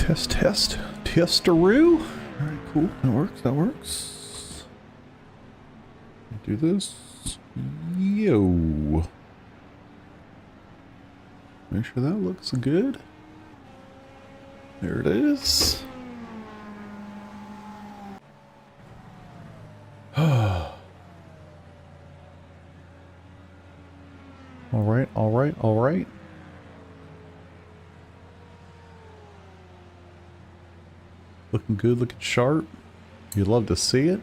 Test, test. Testaroo. Alright, cool. That works, that works. Do this. Yo. Make sure that looks good. There it is. Alright, alright, alright. Looking good, looking sharp. You'd love to see it.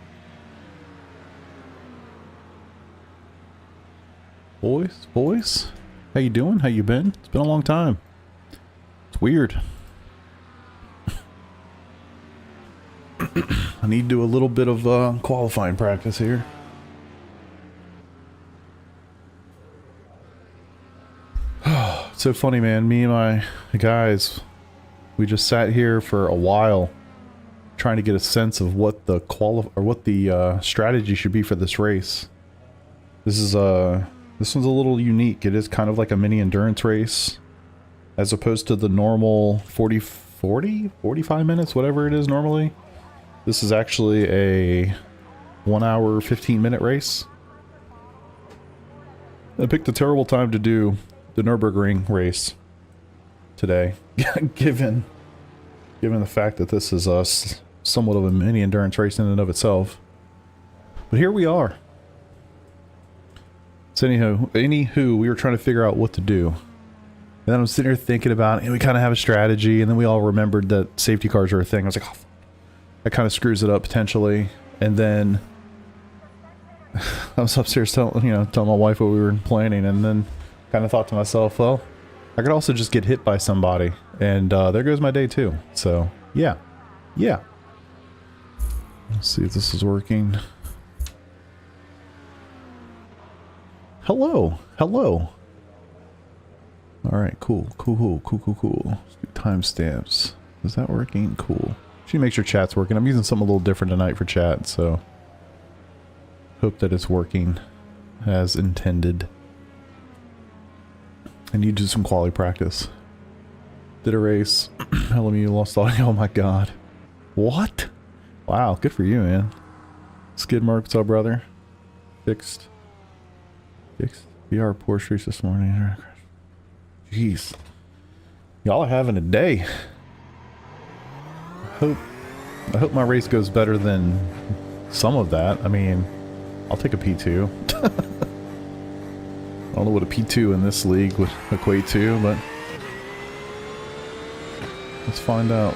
Boys, how you doing? How you been? It's been a long time. It's weird. I need to do a little bit of qualifying practice here. It's so funny, man. Me and my guys, we just sat here for a while trying to get a sense of what the strategy should be for this race. This one's a little unique. It is kind of like a mini endurance race as opposed to the normal 45 minutes, whatever it is normally. This is actually a 1 hour, 15-minute race. I picked a terrible time to do the Nürburgring race today, given the fact that this is somewhat of a mini endurance race in and of itself. But here we are. So anywho, we were trying to figure out what to do. And then I'm sitting here thinking about it, and we kind of have a strategy, and then we all remembered that safety cars are a thing. I was like, oh, that kind of screws it up potentially. And then I was upstairs telling my wife what we were planning, and then kind of thought to myself, well, I could also just get hit by somebody, and there goes my day too. So yeah. Let's see if this is working. Hello. Alright, cool. Let's do timestamps. Is that working? Cool. She makes sure chat's working. I'm using something a little different tonight for chat, so hope that it's working as intended. I need to do some quality practice. Did a race. LMU lost audio. Oh my god. What? Wow, good for you, man. Skid Mark, what's up, brother? Fixed. VR Porsche race this morning. Jeez. Y'all are having a day. I hope my race goes better than some of that. I mean, I'll take a P2. I don't know what a P2 in this league would equate to, but let's find out.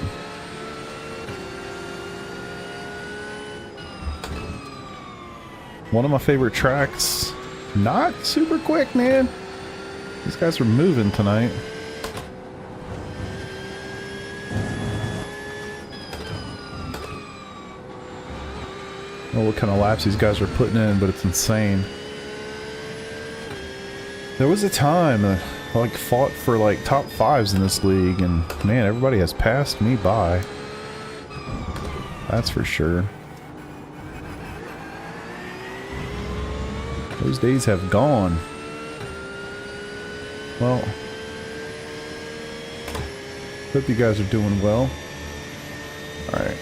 One of my favorite tracks. Not super quick, man. These guys are moving tonight. I don't know what kind of laps these guys are putting in, but it's insane. There was a time I like fought for like top 5s in this league, and man, everybody has passed me by. That's for sure. Those days have gone. Well, hope you guys are doing well. Alright.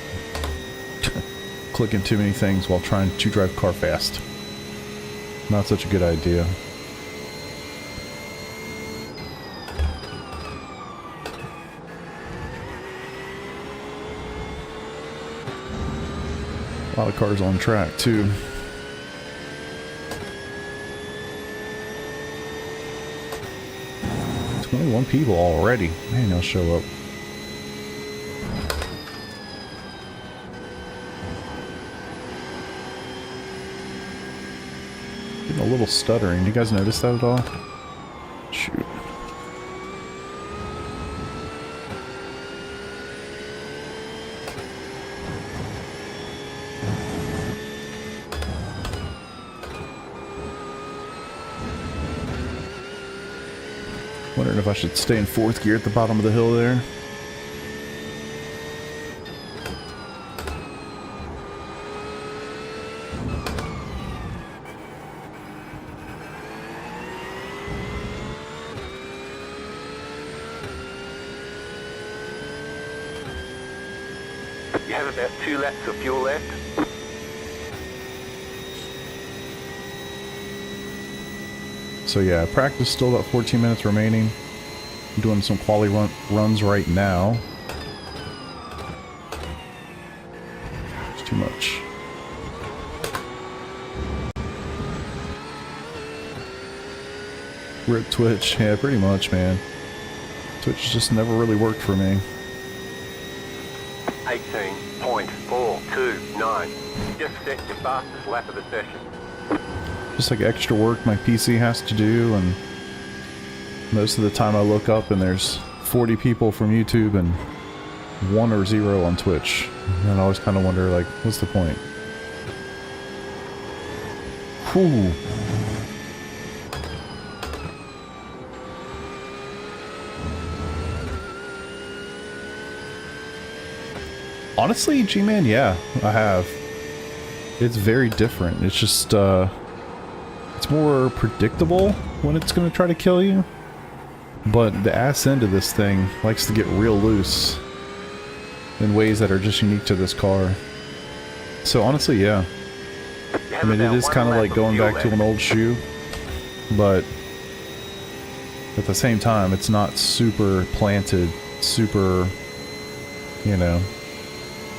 Clicking too many things while trying to drive car fast. Not such a good idea. A lot of cars on track too. One people already. Man, they'll show up. Getting a little stuttering. Do you guys notice that at all? Shoot. Wondering if I should stay in 4th gear at the bottom of the hill there. You have about 2 laps of fuel left. So yeah, practice still about 14 minutes remaining. I'm doing some quality runs right now. It's too much. Rip Twitch, yeah, pretty much, man. Twitch just never really worked for me. 18.429. Just set your fastest lap of the session. Just like extra work my PC has to do, and most of the time I look up and there's 40 people from YouTube and 1 or 0 on Twitch. And I always kind of wonder, like, what's the point? Whew. Honestly, G-Man, yeah, I have. It's very different. It's just, it's more predictable when it's going to try to kill you. But the ass end of this thing likes to get real loose in ways that are just unique to this car. So honestly, yeah. I mean, it is kind of like going back to an old shoe, but at the same time, it's not super planted, super, you know,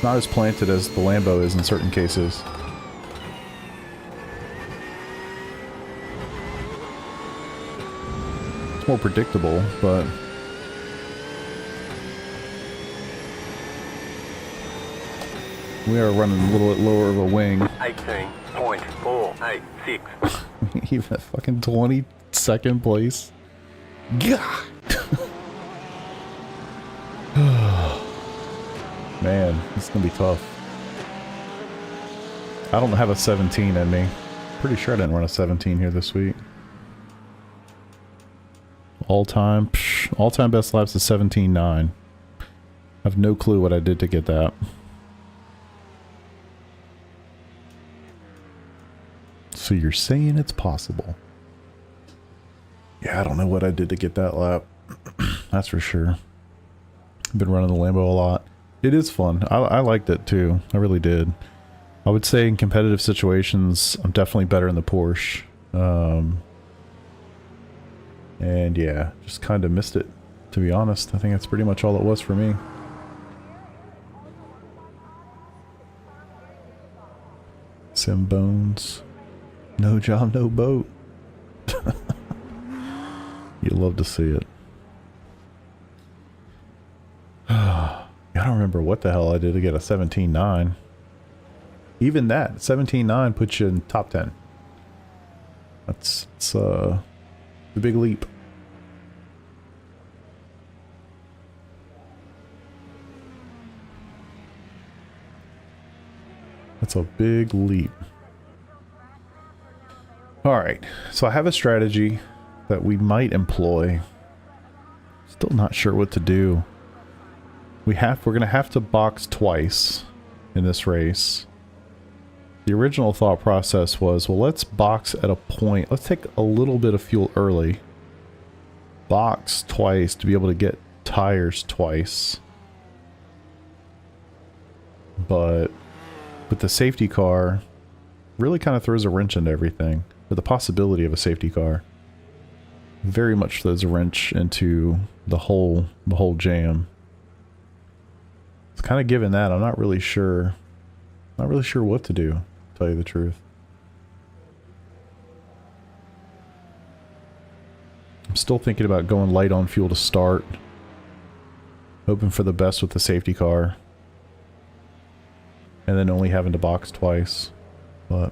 not as planted as the Lambo is in certain cases. It's more predictable, but we are running a little bit lower of a wing. 18.486. Even at fucking 22nd place. Gah! Man, it's gonna be tough. I don't have a 17 in me. Pretty sure I didn't run a 17 here this week. All-time best laps is 17.9. I have no clue what I did to get that. So you're saying it's possible? Yeah, I don't know what I did to get that lap. That's for sure. I've been running the Lambo a lot. It is fun. I liked it too. I really did. I would say in competitive situations, I'm definitely better in the Porsche. And yeah, just kind of missed it, to be honest. I think that's pretty much all it was for me. Sim Bones. No job, no boat. You'll love to see it. I don't remember what the hell I did to get a 17.9. Even that, 17.9 puts you in top 10. That's the big leap. That's a big leap. Alright, so I have a strategy that we might employ. Still not sure what to do. We're gonna have to box twice in this race. The original thought process was, well, let's box at a point. Let's take a little bit of fuel early. Box twice to be able to get tires twice. But with the safety car, really kind of throws a wrench into everything. Or the possibility of a safety car very much throws a wrench into the whole jam. It's kind of given that, I'm not really sure what to do, to tell you the truth. I'm still thinking about going light on fuel to start. Hoping for the best with the safety car. And then only having to box twice. But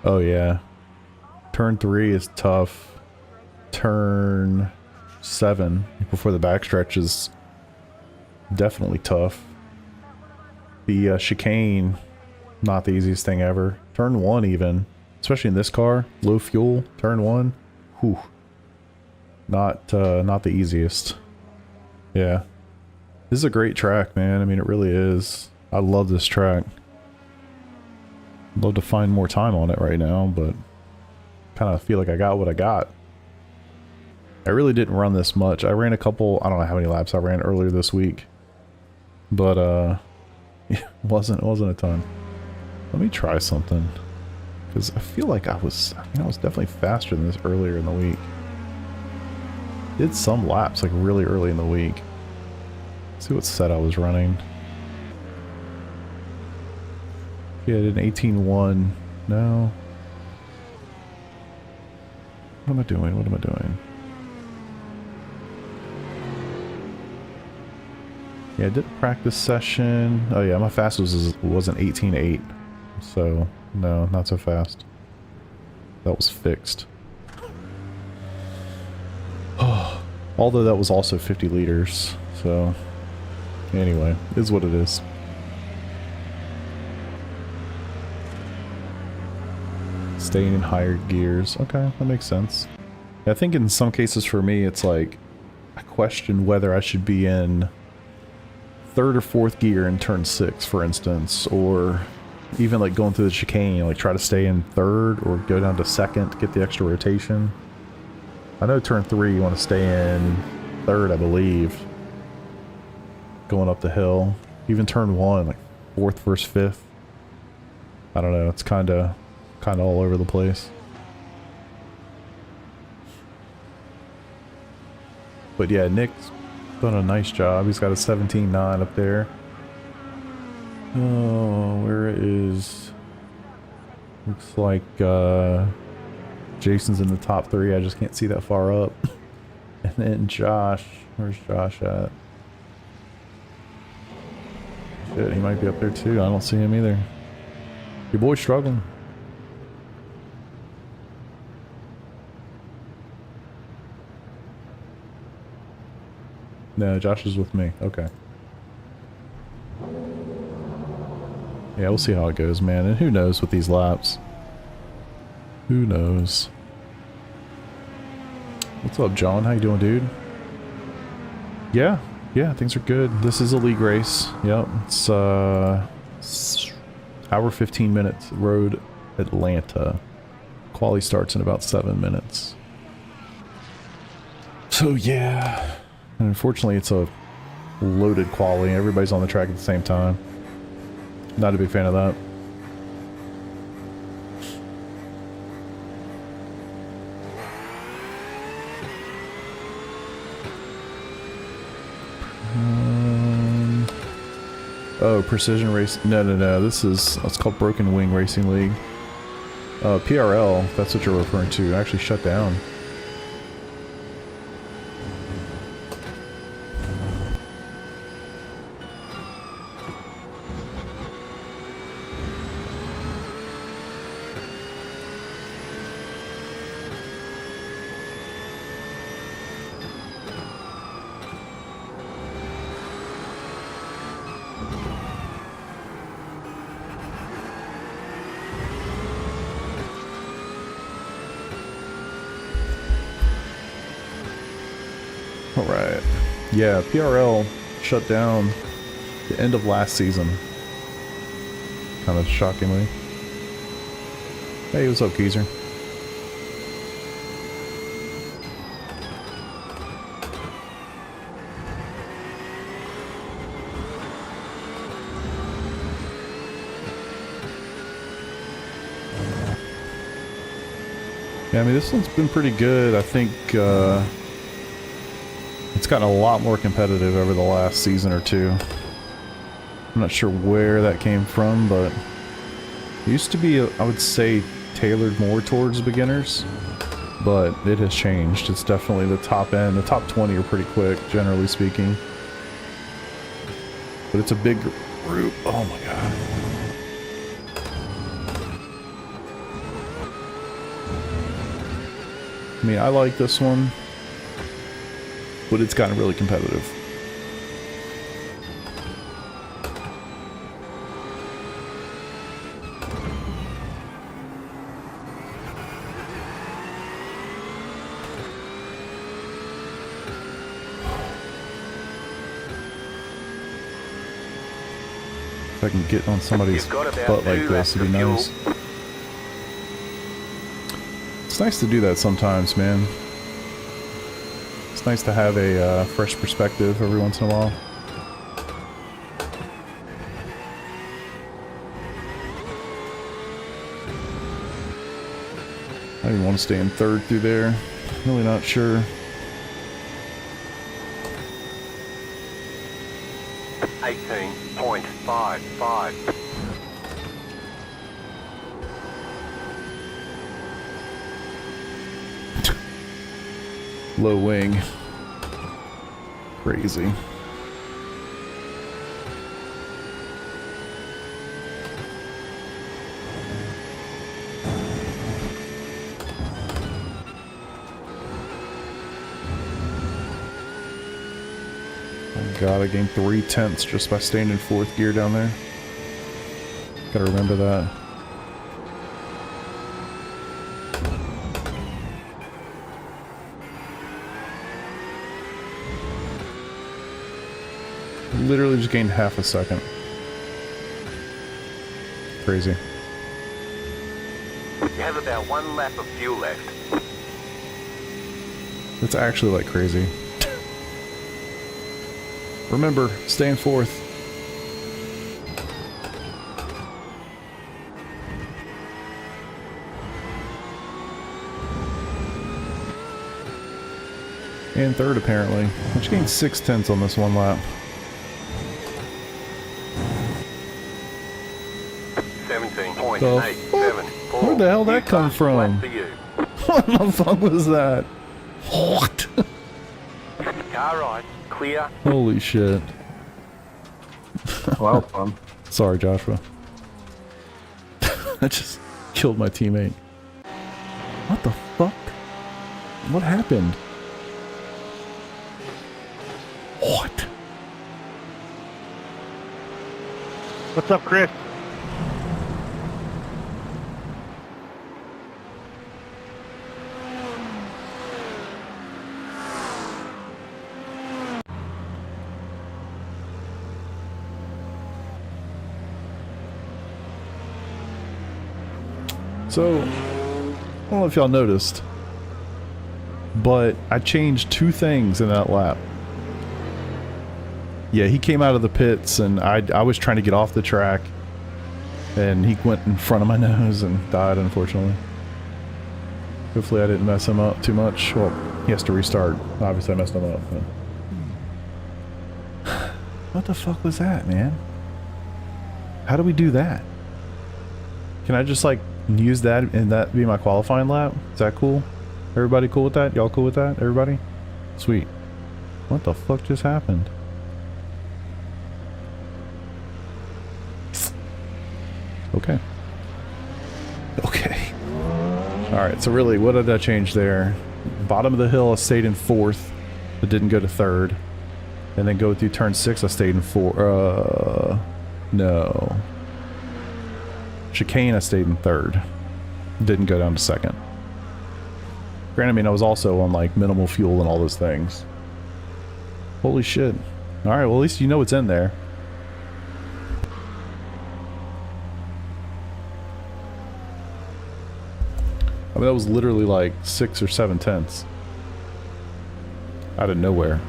oh yeah. Turn 3 is tough. Turn 7 before the backstretch is definitely tough. The chicane, not the easiest thing ever. Turn 1 even, especially in this car, low fuel. Turn 1, whew, not the easiest. Yeah, this is a great track, man. I mean, it really is. I love this track. I'd love to find more time on it right now, but kind of feel like I got what I got. I really didn't run this much. I ran a couple, I don't know how many laps I ran earlier this week. But, it wasn't a ton. Let me try something. Because I feel like I was definitely faster than this earlier in the week. Did some laps, like, really early in the week. Let's see what set I was running. Yeah, I did an 18.1. No. What am I doing? What am I doing? Yeah, I did a practice session. Oh yeah, my fastest was an 18.8. So, no, not so fast. That was fixed. Oh, although that was also 50 liters. So, anyway, is what it is. Staying in higher gears. Okay, that makes sense. I think in some cases for me, it's like, I question whether I should be in third or fourth gear in turn 6, for instance, or even like going through the chicane, like try to stay in third or go down to second to get the extra rotation. I know turn 3 you want to stay in third, I believe, going up the hill. Even turn 1, like fourth versus fifth. I don't know, it's kind of all over the place. But yeah, Nick's done a nice job. He's got a 17.9 up there. Oh, where is... Looks like Jason's in the top 3. I just can't see that far up. And then Josh. Where's Josh at? Shit, he might be up there too. I don't see him either. Your boy's struggling. No, Josh is with me. Okay. Yeah, we'll see how it goes, man. And who knows with these laps? Who knows? What's up, John? How you doing, dude? Yeah, things are good. This is a league race. Yep, it's hour 15 minutes. Road Atlanta. Quali starts in about 7 minutes. So yeah. And unfortunately, it's a loaded quali. Everybody's on the track at the same time. Not a big fan of that. Oh, Precision Race. No. This is, it's called Broken Wing Racing League. PRL, if that's what you're referring to, actually shut down. Alright. Yeah, PRL shut down the end of last season. Kind of shockingly. Hey, what's up, Geezer? Yeah, I mean, this one's been pretty good. I think, it's gotten a lot more competitive over the last season or two. I'm not sure where that came from, but it used to be, I would say, tailored more towards beginners, but it has changed. It's definitely the top end. The top 20 are pretty quick, generally speaking. But it's a big group. Oh my god. I mean, I like this one, but it's gotten really competitive. If I can get on somebody's butt like this, it'd be nice. It's nice to do that sometimes, man. It's nice to have a fresh perspective every once in a while. I didn't want to stay in third through there. Really not sure. 18.55. Low wing. Crazy. Oh god, I gained 3/10 just by staying in 4th gear down there. Gotta remember that. Literally just gained half a second. Crazy. You have about 1 lap of fuel left. It's actually like crazy. Remember, stay in 4th. And 3rd apparently. I just gained 6/10 on this 1 lap. 17.87. Where the hell did that come from? What the fuck was that? What? Car ride, clear. Holy shit. Well, fun. Sorry, Joshua. I just killed my teammate. What the fuck? What happened? What? What's up, Chris? So, I don't know if y'all noticed, but I changed 2 things in that lap. Yeah, he came out of the pits and I was trying to get off the track and he went in front of my nose and died, unfortunately. Hopefully I didn't mess him up too much. Well, he has to restart. Obviously I messed him up. But... What the fuck was that, man? How do we do that? Can I just like use that and that be my qualifying lap? Is that cool? Everybody cool with that? Y'all cool with that? Everybody? Sweet. What the fuck just happened? Okay. Okay. Alright, so really, what did I change there? Bottom of the hill, I stayed in 4th, but didn't go to 3rd. And then go through turn 6, I stayed in 4th. No. Chicane, I stayed in 3rd. Didn't go down to 2nd. Granted, I mean, I was also on, like, minimal fuel and all those things. Holy shit. Alright, well, at least you know what's in there. I mean, that was literally like 6 or 7/10 out of nowhere.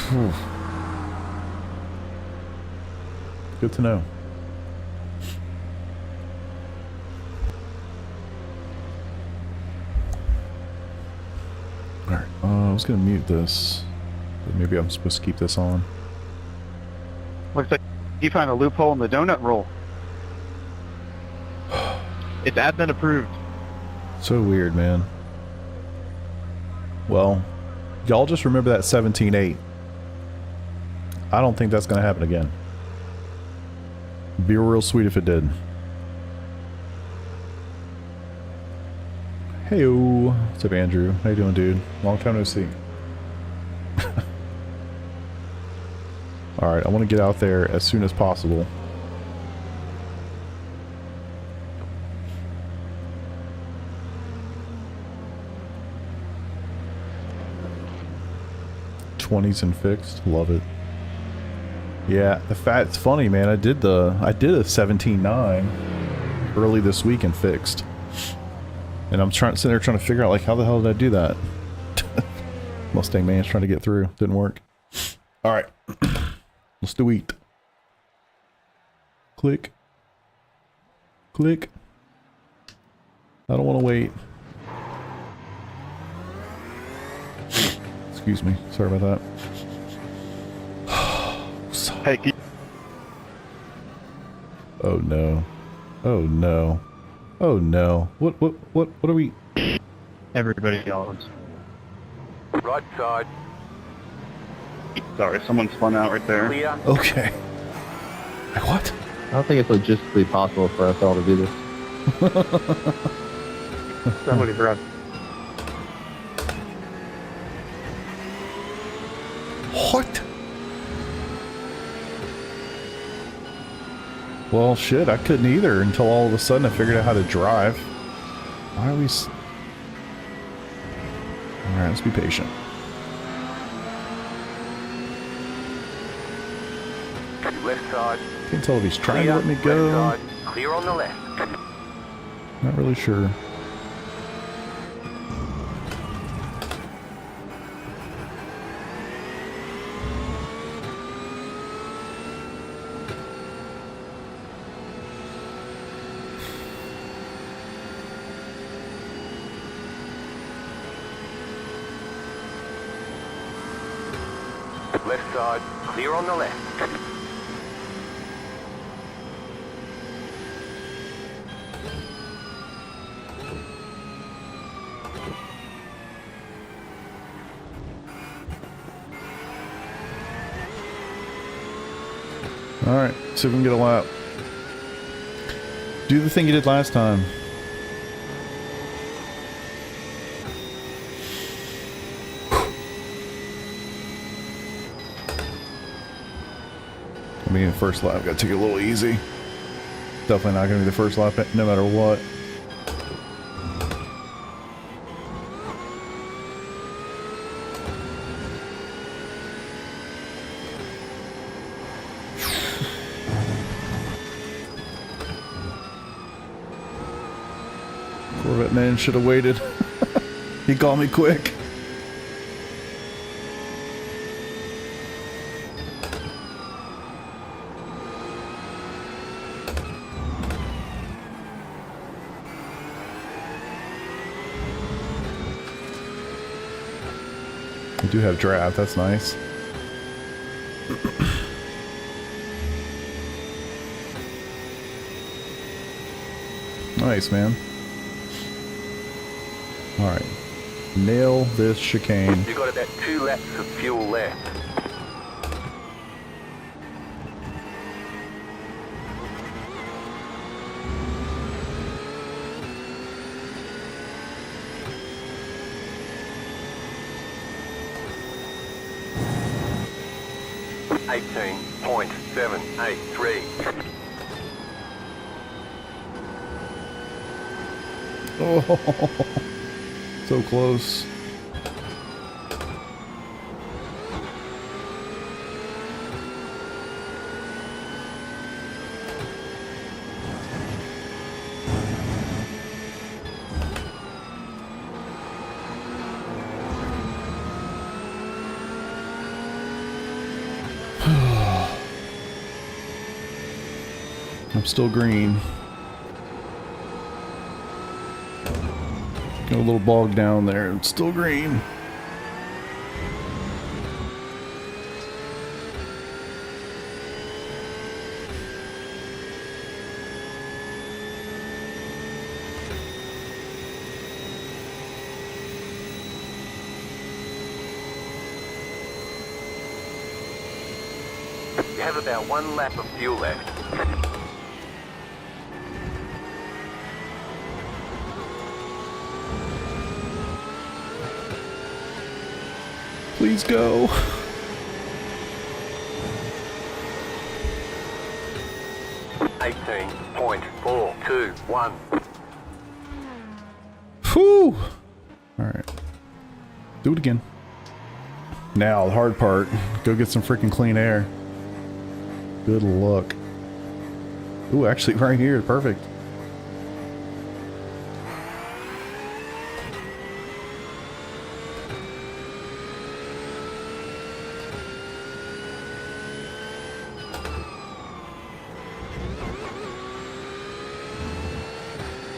Whew. Good to know. Alright, I was gonna mute this, but maybe I'm supposed to keep this on. Looks like you found a loophole in the donut roll. It's admin approved. So weird, man. Well, y'all just remember that 17.8. I don't think that's gonna happen again. Be real sweet if it did. Heyo. What's up, Andrew? How you doing, dude? Long time no see. Alright, I want to get out there as soon as possible. '20s and fixed. Love it. Yeah, it's funny, man. I did a 17.9 early this week and fixed. And I'm sitting there trying to figure out, like, how the hell did I do that? Mustang man's trying to get through. Didn't work. All right. Let's do it. Click. Click. I don't want to wait. Excuse me. Sorry about that. Hey, Oh no. Oh no. Oh no. What are we? everybody else. Right side, Sorry, someone spun out right there. clear. Okay. Like, what? I don't think it's logistically possible for us all to do this. Somebody forgot. What? Well, shit, I couldn't either until all of a sudden I figured out how to drive. Why are we... Alright, let's be patient. Left side, Can't tell if he's trying clear. to let me Left go. side, clear on the left. Not really sure. Left side, clear on the left. Alright, see if we can get a lap. Do the thing you did last time. I mean, the first lap, gotta take it a little easy. Definitely not gonna be the first lap, no matter what. Corvette man should have waited. He called me quick. I do have draft, that's nice. Nice, man. Alright. Nail this chicane. You've got about 2 laps of fuel left. .783. Oh, so close. I'm still green. Got a little bogged down there. It's still green. You have about 1 lap of fuel left. Please go. .421. Whew. Alright. Do it again. Now, the hard part. Go get some freaking clean air. Good luck. Ooh, actually right here. Perfect.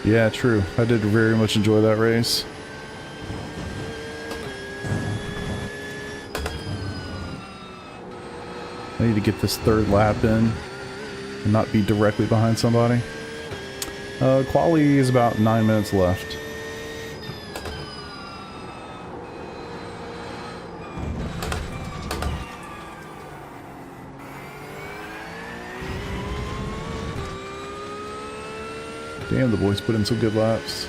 Yeah, true. I did very much enjoy that race. I need to get this third lap in and not be directly behind somebody. Quali is about 9 minutes left. Damn, the boys put in some good laps.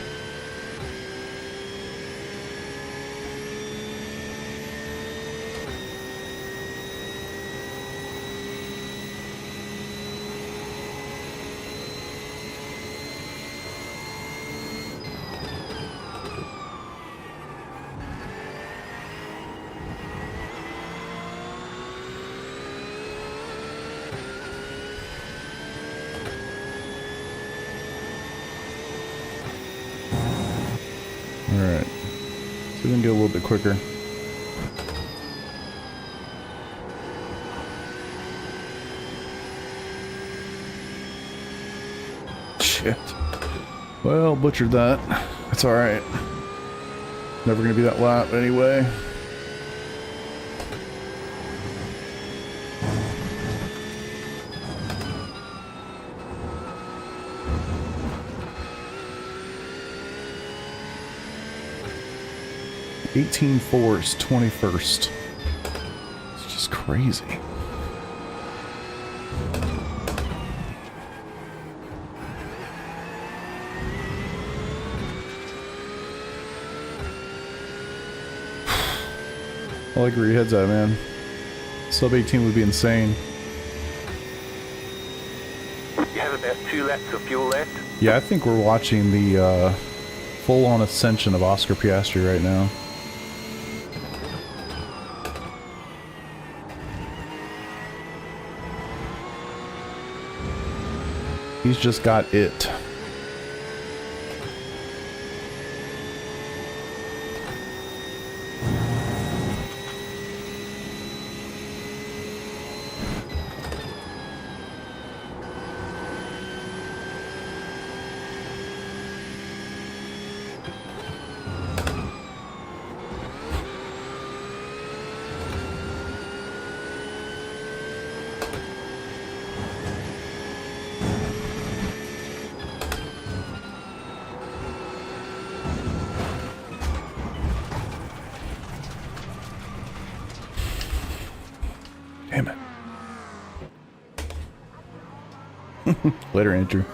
Alright, so we're gonna do a little bit quicker. Shit. Well, butchered that. That's alright. Never gonna be that lap anyway. $18.4 is 21st. It's just crazy. I like where your head's at, man. Sub 18 would be insane. You have about 2 laps of fuel left. Yeah, I think we're watching the full-on ascension of Oscar Piastri right now. He's just got it. Damn it. Later, Andrew.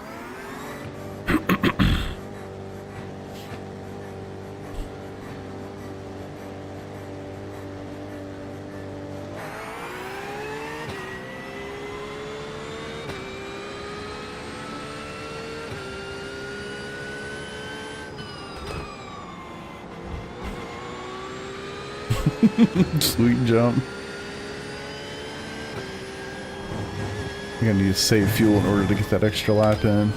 Sweet jump. I'm gonna need to save fuel in order to get that extra lap in.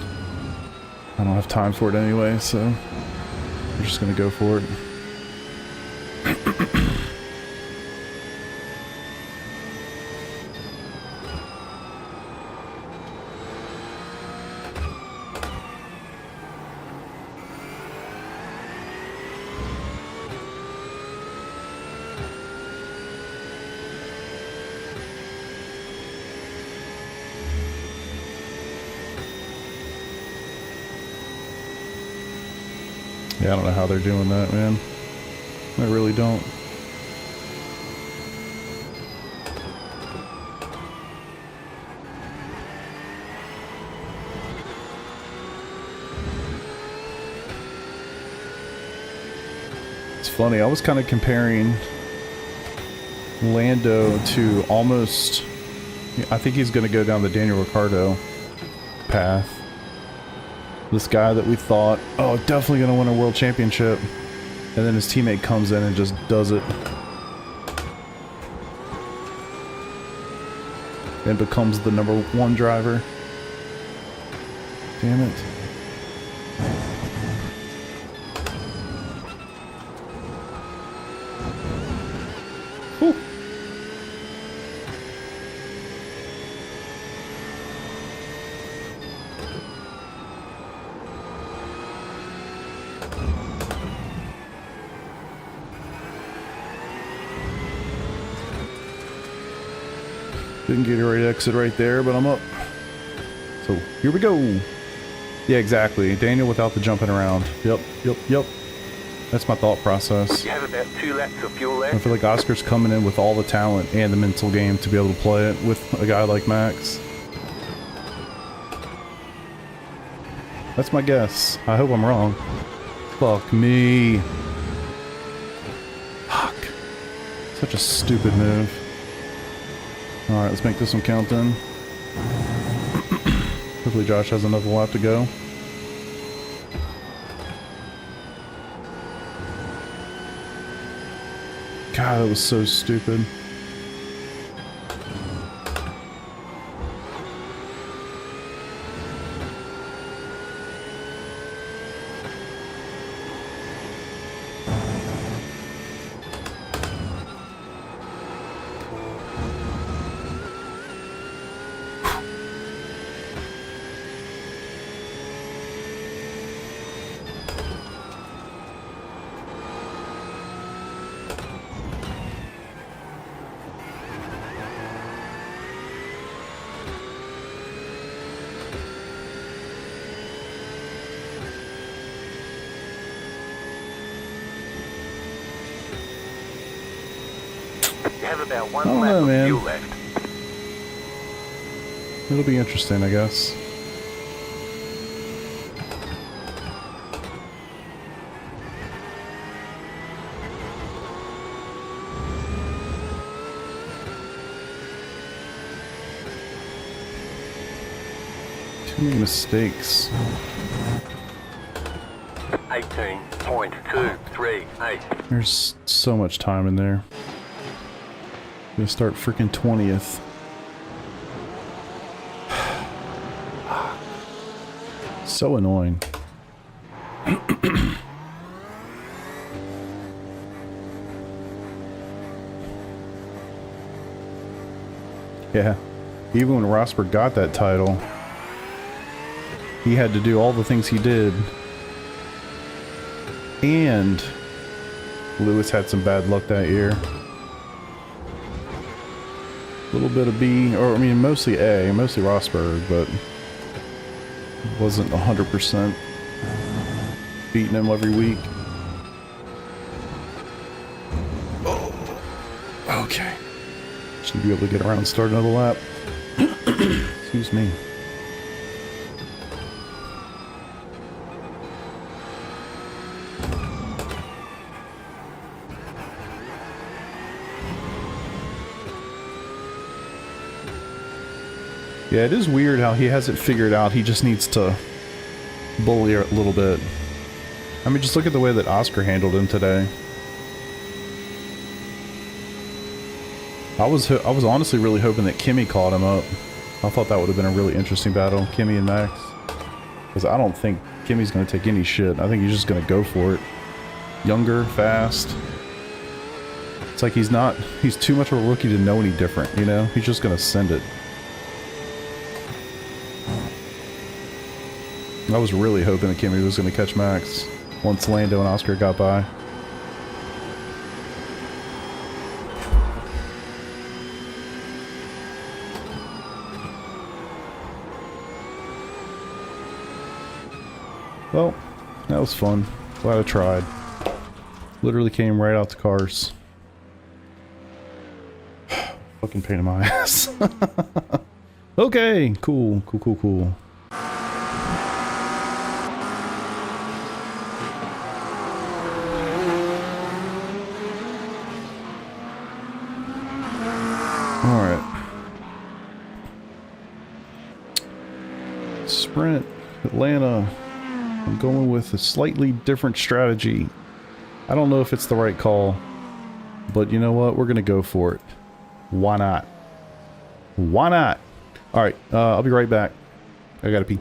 I don't have time for it anyway, so we're just gonna go for it. Yeah, I don't know how they're doing that, man. I really don't. It's funny, I was kind of comparing Lando to almost... I think he's going to go down the Daniel Ricciardo path. This guy that we thought, oh, definitely going to win a world championship. And then his teammate comes in and just does it. And becomes the #1 driver. Damn it. Whew. Didn't get a right exit right there, but I'm up. So, here we go. Yeah, exactly. Daniel without the jumping around. Yep, yep, yep. That's my thought process. You have about 2 laps of fuel I left. feel like Oscar's coming in with all the talent and the mental game to be able to play it with a guy like Max. That's my guess. I hope I'm wrong. Fuck me. Fuck. Such a stupid move. Alright, let's make this one count then. Hopefully Josh has another lap to go. God, that was so stupid. You have about 1 Oh, lap no, of man. fuel left. It'll be interesting, I guess. Too many mistakes. 18.238. There's so much time in there. Gonna start freaking 20th. So annoying. Yeah. Even when Rosberg got that title, he had to do all the things he did. And Lewis had some bad luck that year. A little bit of B, or I mean mostly A, mostly Rosberg, but wasn't 100% beating him every week. Oh, okay. Should be able to get around and start another lap. Excuse me. Yeah, it is weird how he has it figured out. He just needs to bully her a little bit. I mean, just look at the way that Oscar handled him today. I was honestly really hoping that Kimmy caught him up. I thought that would have been a really interesting battle, Kimmy and Max. Because I don't think Kimmy's going to take any shit. I think he's just going to go for it. Younger, fast. It's like he's too much of a rookie to know any different, you know? He's just going to send it. I was really hoping that Kimmy was going to catch Max once Lando and Oscar got by. Well, that was fun. Glad I tried. Literally came right out the cars. Fucking pain in my ass. Okay, cool. Alright. Sprint, Atlanta. I'm going with a slightly different strategy. I don't know if it's the right call, but you know what? We're going to go for it. Why not? Why not? Alright, I'll be right back. I gotta pee.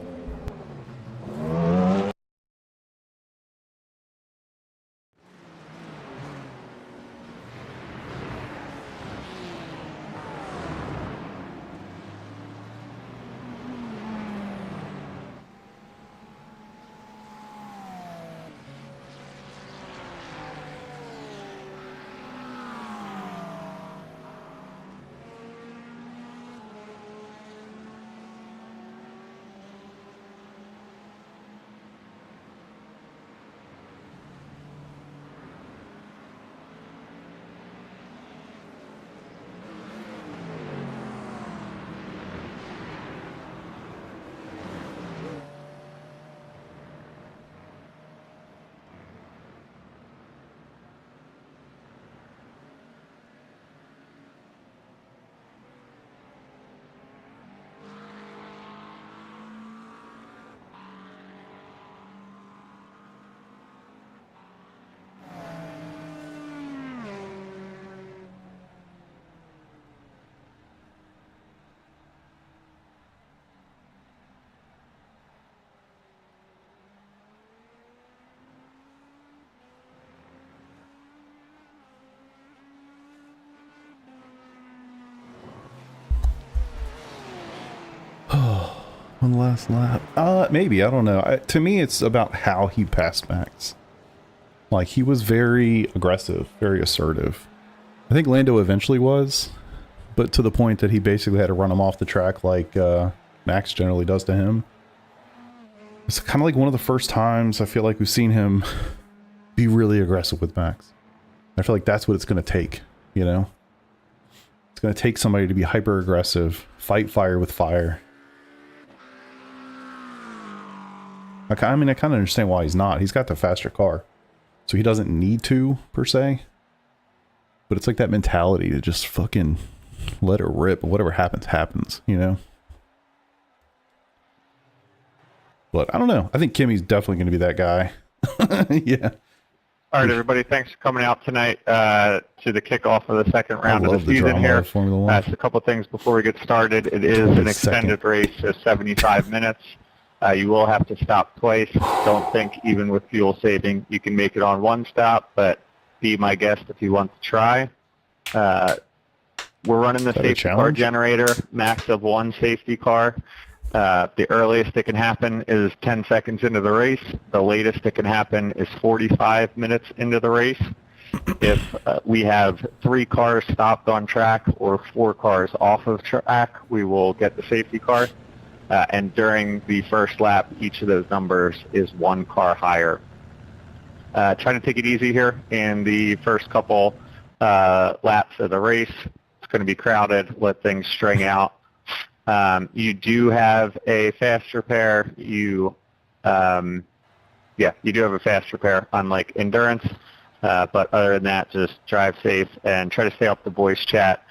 One last lap. Maybe, I don't know. To me, it's about how he passed Max. Like, he was very aggressive, very assertive. I think Lando eventually was, but to the point that he basically had to run him off the track like Max generally does to him. It's kind of like one of the first times I feel like we've seen him be really aggressive with Max. I feel like that's what it's going to take, you know? It's going to take somebody to be hyper aggressive, fight fire with fire. I mean, I kind of understand why he's not. He's got the faster car, so he doesn't need to, per se. But it's like that mentality to just fucking let it rip. Whatever happens, happens, you know? But I don't know. I think Kimmy's definitely going to be that guy. Yeah. All right, everybody. Thanks for coming out tonight to the kickoff of the second round of the season here. Just a couple things before we get started. It is an extended race of 75 minutes. You will have to stop twice. Don't think even with fuel saving you can make it on one stop, but be my guest if you want to try. We're running the safety car generator, max of one safety car. The earliest it can happen is 10 seconds into the race. The latest it can happen is 45 minutes into the race. If we have 3 cars stopped on track or 4 cars off of track, we will get the safety car. And during the first lap, each of those numbers is 1 car higher. Trying to take it easy here in the first couple laps of the race. It's going to be crowded. Let things string out. You do have a fast repair. You do have a fast repair, unlike endurance. But other than that, just drive safe and try to stay off the voice chat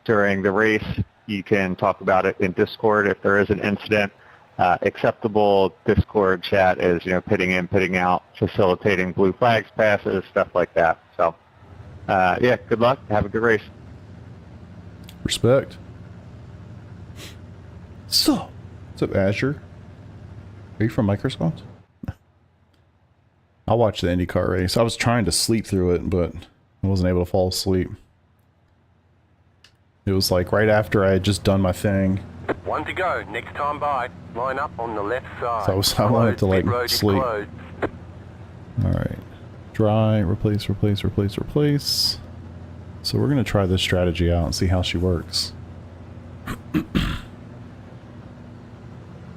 during the race. You can talk about it in Discord if there is an incident. Acceptable Discord chat is, pitting in, pitting out, facilitating blue flags passes, stuff like that. So, good luck. Have a good race. Respect. So, what's up, Azure? Are you from Microsoft? I watched the IndyCar race. I was trying to sleep through it, but I wasn't able to fall asleep. It was like right after I had just done my thing. 1 to go. Next time by. Line up on the left side. So I wanted to like sleep. Alright. Dry, replace, replace, replace, replace. So we're going to try this strategy out and see how she works.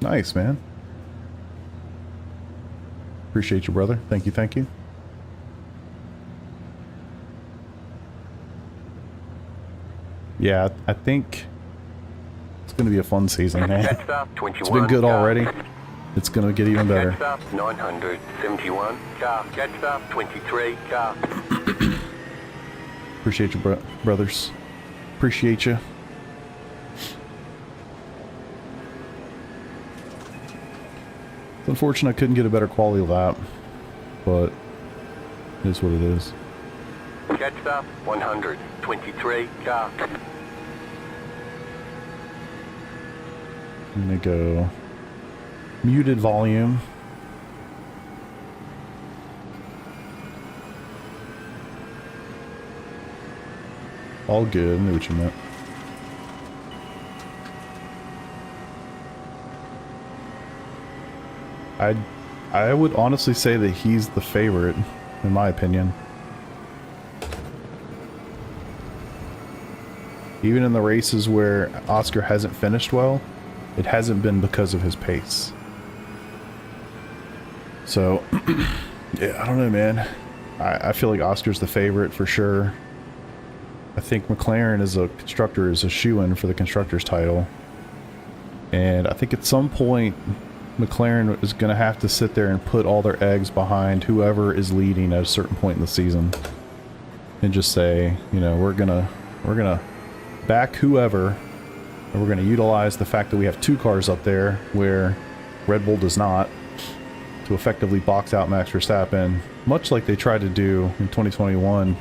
Nice, man. Appreciate you, brother. Thank you, thank you. Yeah, I think it's going to be a fun season, man. It's been good already. It's going to get even better. 971 car. Catch up 23 car. Appreciate you, brothers. Appreciate you. It's unfortunate I couldn't get a better quality lap, but it is what it is. Catch up 123 car. I'm gonna go muted volume. All good, I knew what you meant. I would honestly say that he's the favorite, in my opinion. Even in the races where Oscar hasn't finished well, it hasn't been because of his pace. So, yeah, I don't know, man. I feel like Oscar's the favorite for sure. I think McLaren as a constructor is a shoo-in for the constructor's title. And I think at some point, McLaren is going to have to sit there and put all their eggs behind whoever is leading at a certain point in the season. And just say, we're gonna back whoever, and we're going to utilize the fact that we have 2 cars up there where Red Bull does not, to effectively box out Max Verstappen, much like they tried to do in 2021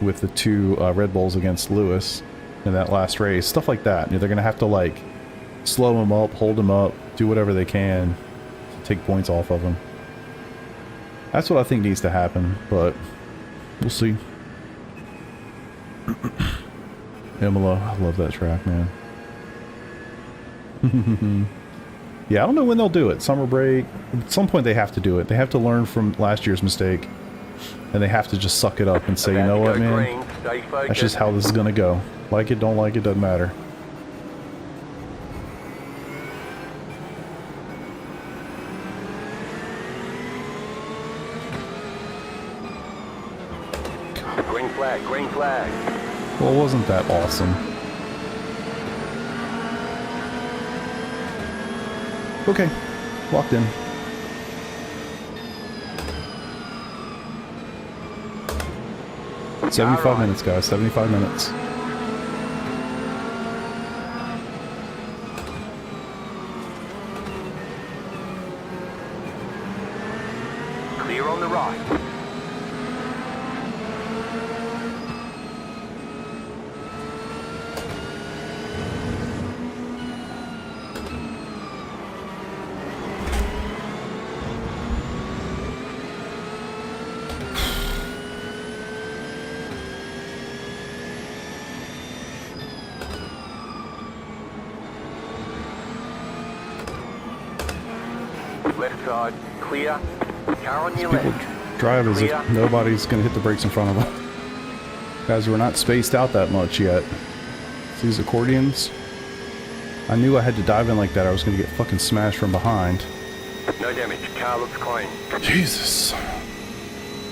with the 2 Red Bulls against Lewis in that last race. Stuff like that. They're going to have to slow him up, hold him up, do whatever they can to take points off of him. That's what I think needs to happen, but we'll see. Imola, I love that track, man. Yeah, I don't know when they'll do it. Summer break. At some point they have to do it. They have to learn from last year's mistake. And they have to just suck it up and say, you know what, man? That's just how this is gonna go. Like it, don't like it, doesn't matter. Green flag, green flag. Well, wasn't that awesome? Okay, locked in. All 75 right. minutes, guys. 75 minutes. Clear on the right. Left side, clear. Car on your People left. drive as if Clear. nobody's going to hit the brakes in front of them. Guys, we're not spaced out that much yet. See these accordions? I knew I had to dive in like that. I was going to get fucking smashed from behind. No damage. Car looks clean. Jesus.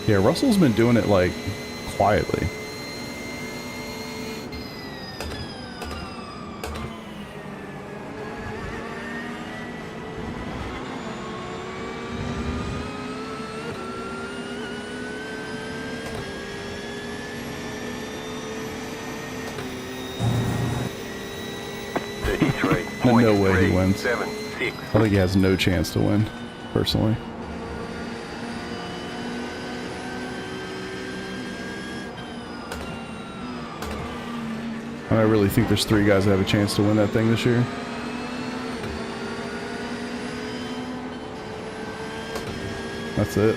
Yeah, Russell's been doing it, like, quietly. No way he wins. 7, 6. I think he has no chance to win, personally. I really think there's 3 guys that have a chance to win that thing this year. That's it.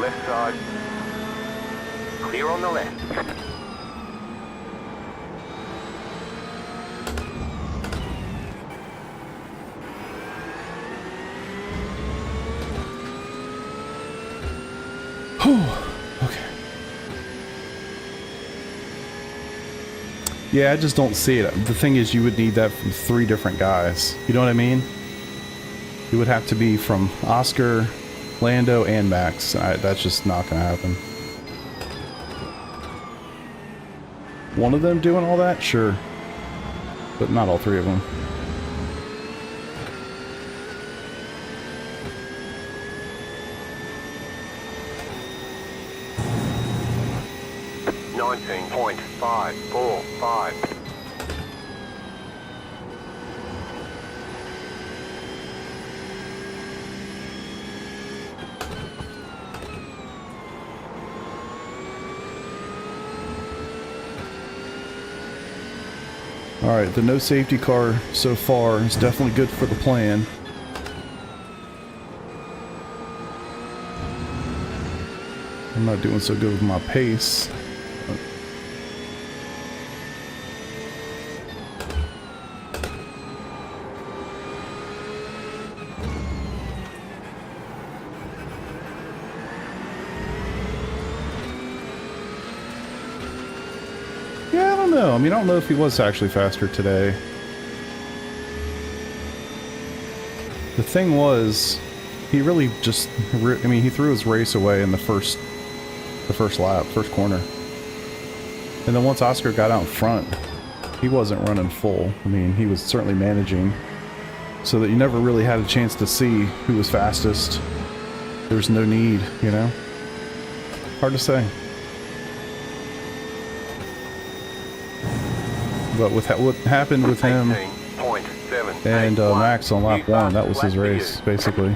Left side. Clear on the left. Okay. Yeah, I just don't see it. The thing is, you would need that from 3 different guys. You know what I mean? It would have to be from Oscar, Lando, and Max. That's just not going to happen. One of them doing all that? Sure. But not all 3 of them. .545. Alright, the no safety car so far is definitely good for the plan. I'm not doing so good with my pace. Yeah, I don't know. I mean, I don't know if he was actually faster today. The thing was, he really just, I mean, he threw his race away in the first lap, first corner. And then once Oscar got out in front, he wasn't running full. I mean, he was certainly managing, so that you never really had a chance to see who was fastest. There was no need, you know? Hard to say. But with what happened with him 18.781. and Max on lap 1, that was his race, basically.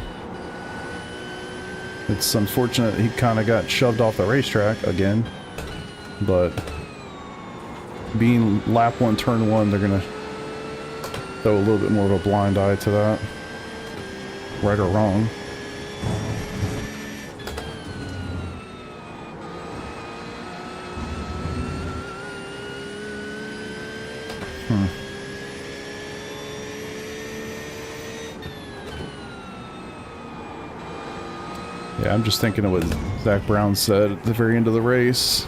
It's unfortunate he kind of got shoved off the racetrack again, but being lap 1, turn 1, they're going to throw a little bit more of a blind eye to that, right or wrong. Yeah, I'm just thinking of what Zach Brown said at the very end of the race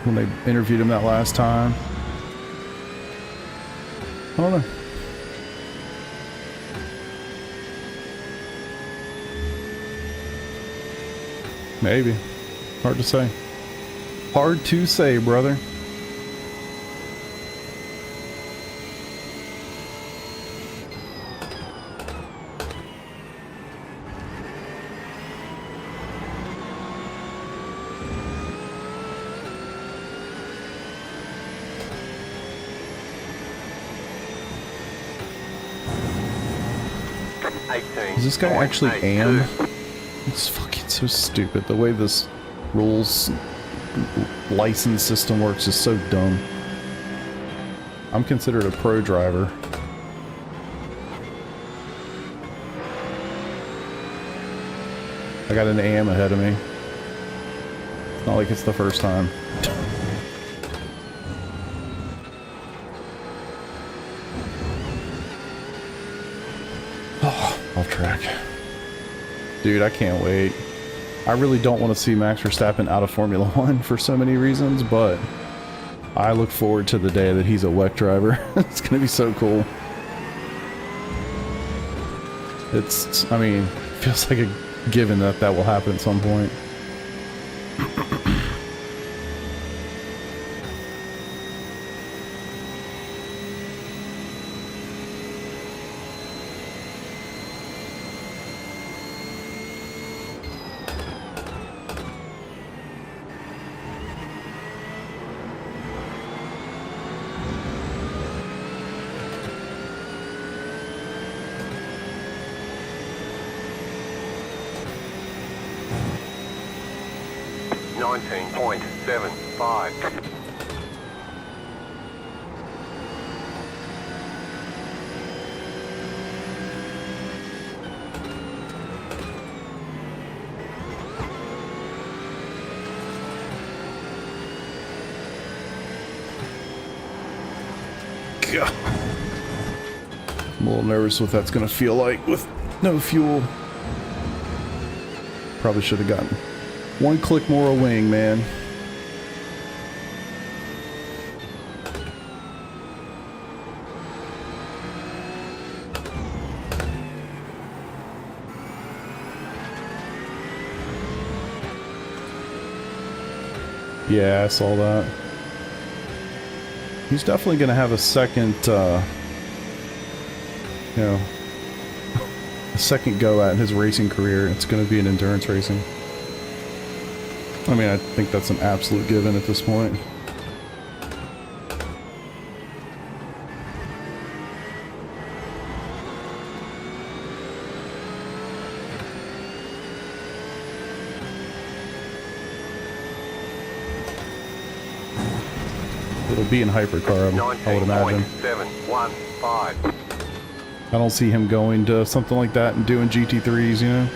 when they interviewed him that last time. I don't know. Maybe. Hard to say. Hard to say, brother. Is this guy actually AM? It's fucking so stupid. The way this rules license system works is so dumb. I'm considered a pro driver. I got an AM ahead of me. It's not like it's the first time. Off track. Dude, I can't wait. I really don't want to see Max Verstappen out of Formula 1 for so many reasons, but I look forward to the day that he's a WEC driver. It's going to be so cool. It's, I mean, feels like a given that that will happen at some point. God. I'm a little nervous what that's gonna feel like with no fuel. Probably should have gotten one click more a wing, man. Yeah, I saw that. He's definitely going to have a second, you know, a second go at his racing career. It's going to be in endurance racing. I mean, I think that's an absolute given at this point. It'll be in Hypercar, I would imagine. 19.715. I don't see him going to something like that and doing GT3s, you know?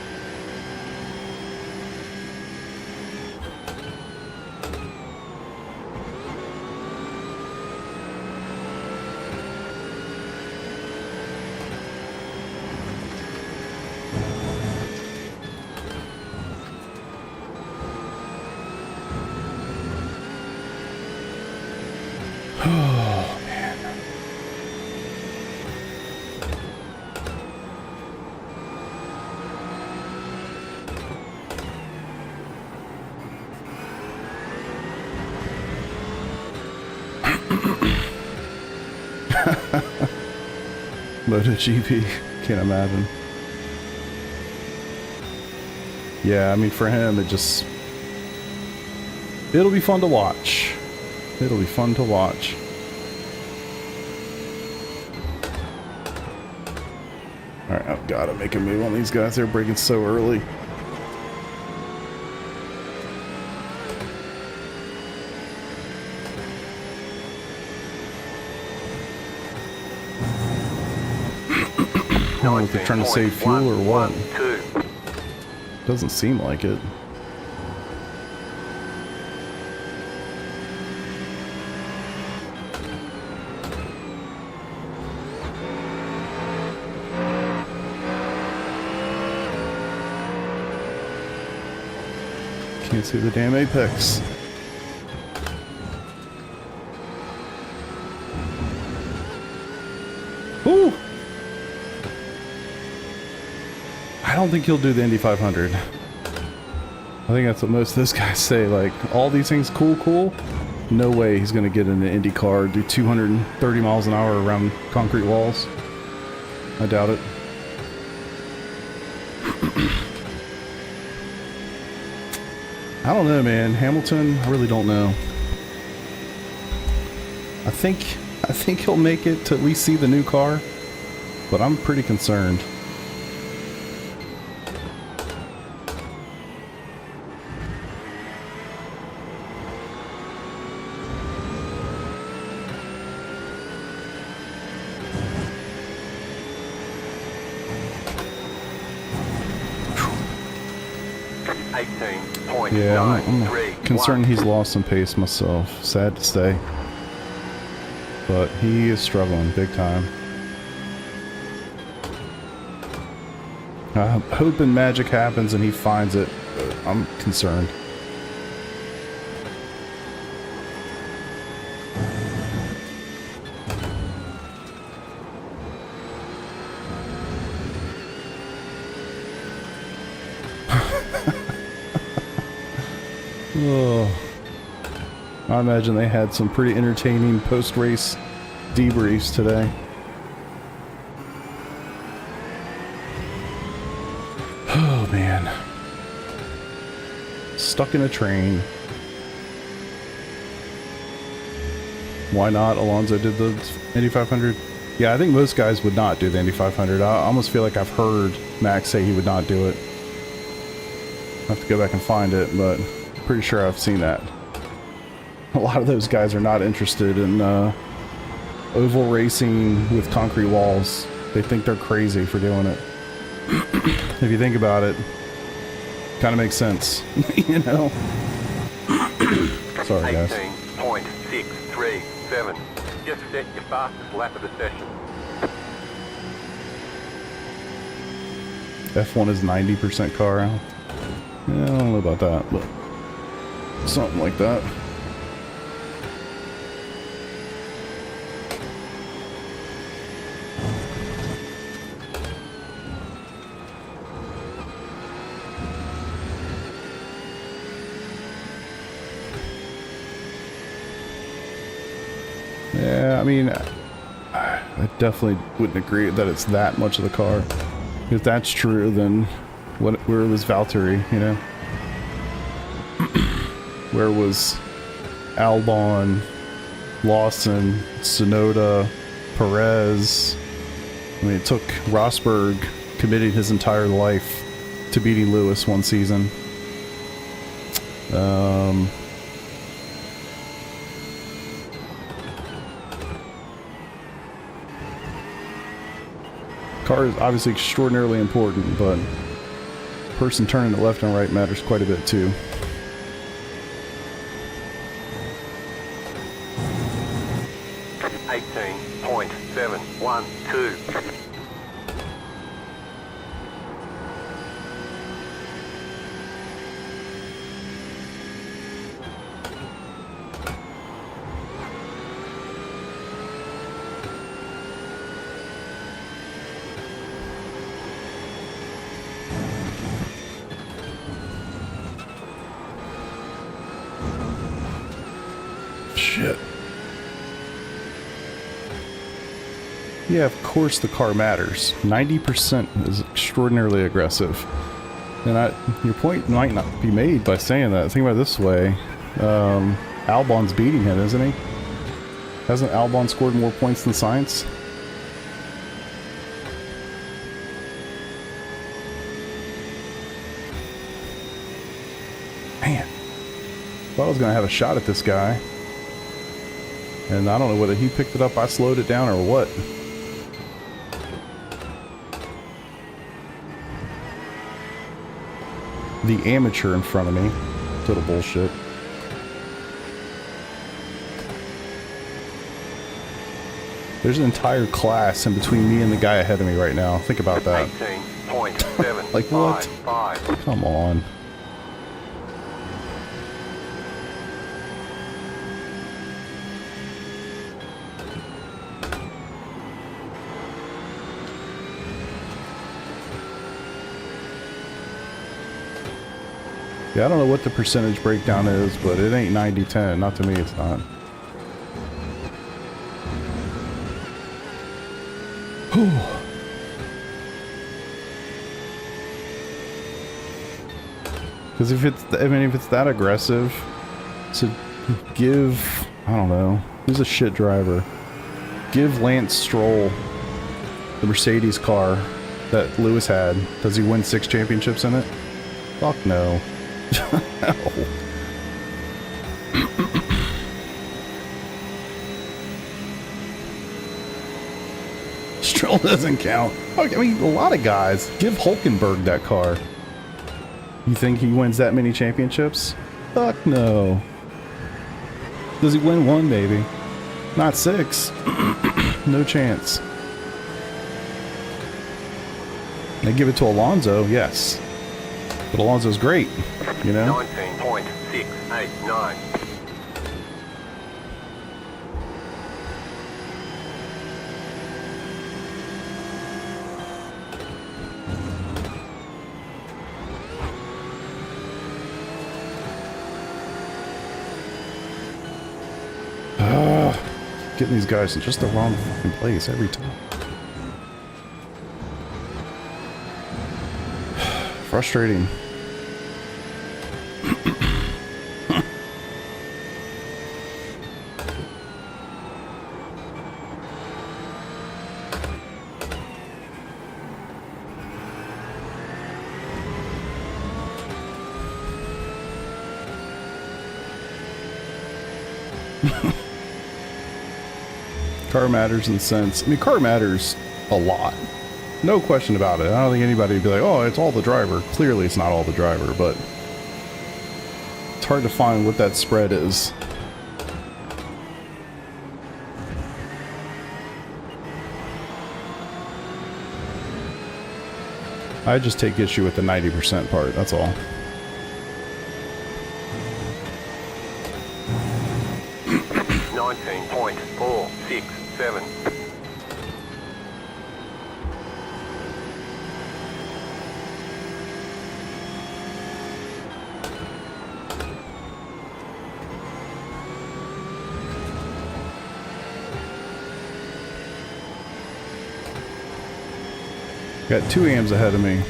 MotoGP, can't imagine. Yeah, I mean, for him, it'll be fun to watch. It'll be fun to watch. Alright, I've got to make a move on these guys. They're braking so early. I don't know if they're trying to save fuel or what. Doesn't seem like it. Can't see the damn apex. Woo! I don't think he'll do the Indy 500. I think that's what most of those guys say. Like, all these things cool. No way he's gonna get in an Indy car, do 230 miles an hour around concrete walls. I doubt it. I don't know, man. Hamilton, I really don't know. I think he'll make it to at least see the new car, but I'm pretty concerned. Yeah, I'm concerned he's lost some pace myself. Sad to say. But he is struggling big time. I'm hoping magic happens and he finds it, but I'm concerned. Oh, I imagine they had some pretty entertaining post-race debriefs today. Oh man, stuck in a train. Why not? Alonso did the Indy 500. Yeah, I think most guys would not do the Indy 500. I almost feel like I've heard Max say he would not do it. I have to go back and find it, but pretty sure I've seen that. A lot of those guys are not interested in oval racing with concrete walls. They think they're crazy for doing it. If you think about it, kind of makes sense. You know? Sorry, guys. 18.637. Just set your fastest lap of the session. F1 is 90% car out. Yeah, I don't know about that, but something like that. Yeah, I mean, I definitely wouldn't agree that it's that much of the car. If that's true, then where was Valtteri, you know? Where was Albon, Lawson, Tsunoda, Perez? I mean, it took Rosberg committing his entire life to beating Lewis one season. Car is obviously extraordinarily important, but person turning it left and right matters quite a bit too. .712. Shit. Yeah, of course the car matters. 90% is extraordinarily aggressive. And your point might not be made by saying that. Think about it this way. Albon's beating him, isn't he? Hasn't Albon scored more points than Sainz? Man. Thought I was going to have a shot at this guy. And I don't know whether he picked it up, I slowed it down, or what. The amateur in front of me. Total bullshit. There's an entire class in between me and the guy ahead of me right now. Think about that. 18.7. Like what? Come on. Yeah, I don't know what the percentage breakdown is, but it ain't 90-10. Not to me, it's not. Because if it's, I mean, if it's that aggressive, to give, I don't know, who's a shit driver? Give Lance Stroll the Mercedes car that Lewis had. Does he win 6 championships in it? Fuck no. No. Stroll doesn't count. I mean, a lot of guys. Give Hulkenberg that car. You think he wins that many championships? Fuck no. Does he win 1 maybe? Not 6. No chance. They give it to Alonso, yes. But Alonso's great, you know? 19.689. Getting these guys in just the wrong fucking place every time. Frustrating. Car matters in the sense, I mean, car matters a lot. No question about it. I don't think anybody would be like, oh, it's all the driver. Clearly it's not all the driver, but it's hard to find what that spread is. I just take issue with the 90% part, that's all. .467. Got 2 AMs ahead of me.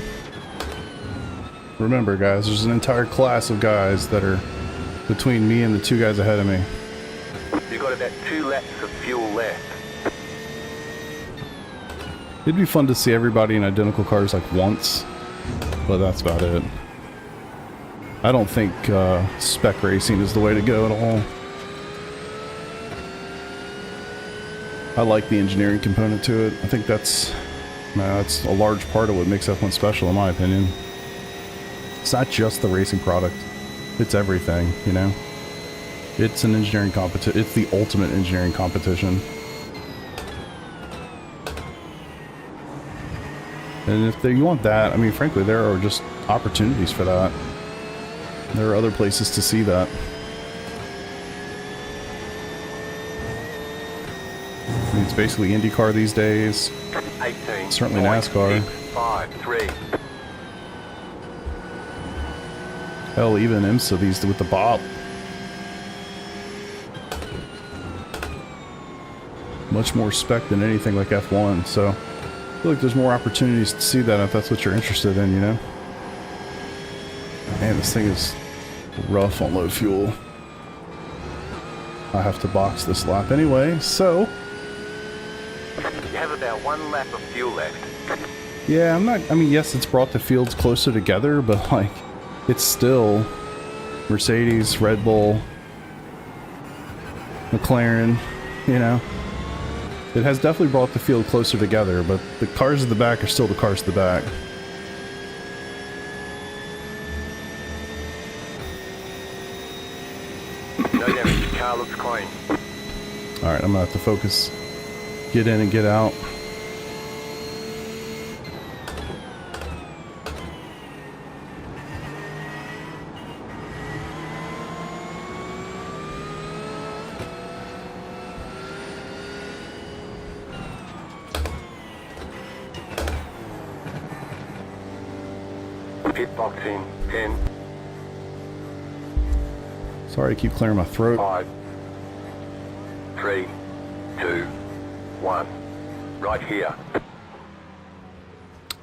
Remember, guys, there's an entire class of guys that are between me and the 2 guys ahead of me. You've got about 2 laps of fuel left. It'd be fun to see everybody in identical cars like once, but that's about it. I don't think spec racing is the way to go at all. I like the engineering component to it. I think that's a large part of what makes F1 special, in my opinion. It's not just the racing product. It's everything, you know? It's an engineering competition. It's the ultimate engineering competition. And if you want that, I mean, frankly, there are just opportunities for that. There are other places to see that. I mean, it's basically IndyCar these days. 18. Certainly NASCAR. 53. Hell, even IMSA these with the Bob. Much more spec than anything like F1, so I feel like there's more opportunities to see that if that's what you're interested in, you know? Man, this thing is rough on low fuel. I have to box this lap anyway, so... You have about 1 lap of fuel left. Yeah, I mean, yes, it's brought the fields closer together, but, like, it's still Mercedes, Red Bull, McLaren, you know? It has definitely brought the field closer together, but the cars at the back are still the cars at the back. No damage. Car looks clean. Alright, I'm gonna have to focus. Get in and get out. Pit box in 10, Sorry, I keep clearing my throat. 5, 3, 2, 1. Right here.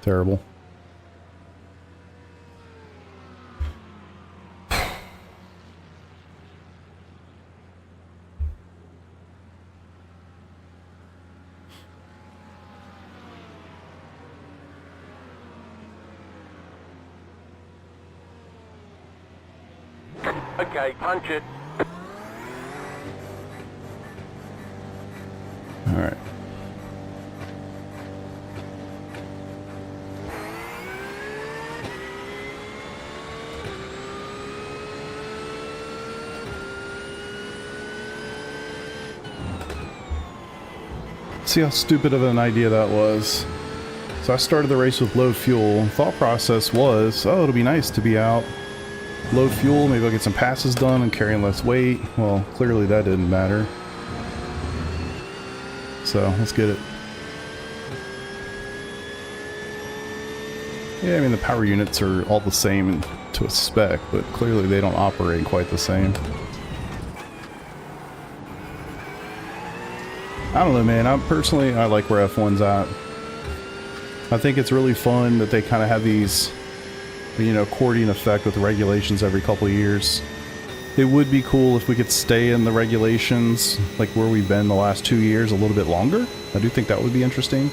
Terrible. Okay, punch it. All right. See how stupid of an idea that was. So I started the race with low fuel. Thought process was, oh, it'll be nice to be out. Low fuel, maybe I'll get some passes done and carrying less weight. Well, clearly that didn't matter. So, let's get it. Yeah, I mean the power units are all the same to a spec, but clearly they don't operate quite the same. I don't know, man. I like where F1's at. I think it's really fun that they kind of have these, you know, accordion effect with the regulations every couple of years. It would be cool if we could stay in the regulations like where we've been the last 2 years a little bit longer. I do think that would be interesting.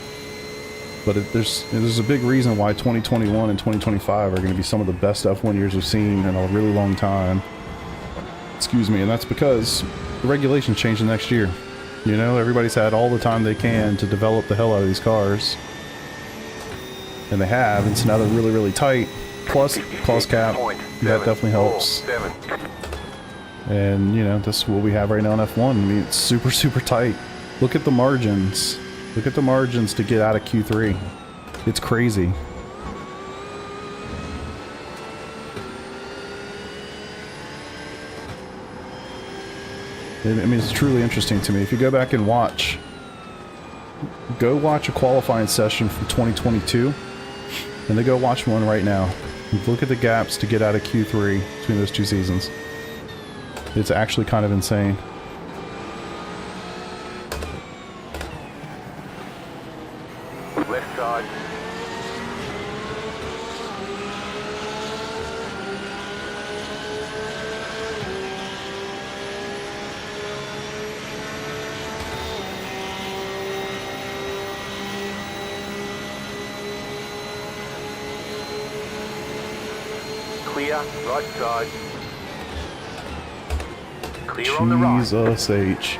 But there's a big reason why 2021 and 2025 are going to be some of the best F1 years we've seen in a really long time. Excuse me, and that's because the regulations change the next year. You know, everybody's had all the time they can to develop the hell out of these cars. And they have, and so now they're really, really tight. Plus, cost cap, that definitely helps. And, you know, this is what we have right now in F1. I mean, it's super, super tight. Look at the margins. Look at the margins to get out of Q3. It's crazy. I mean, it's truly interesting to me. If you go back and watch a qualifying session from 2022, and then go watch one right now. Look at the gaps to get out of Q3 between those two seasons. It's actually kind of insane. Left side. Clear, right side. Clear on the right. Jesus H.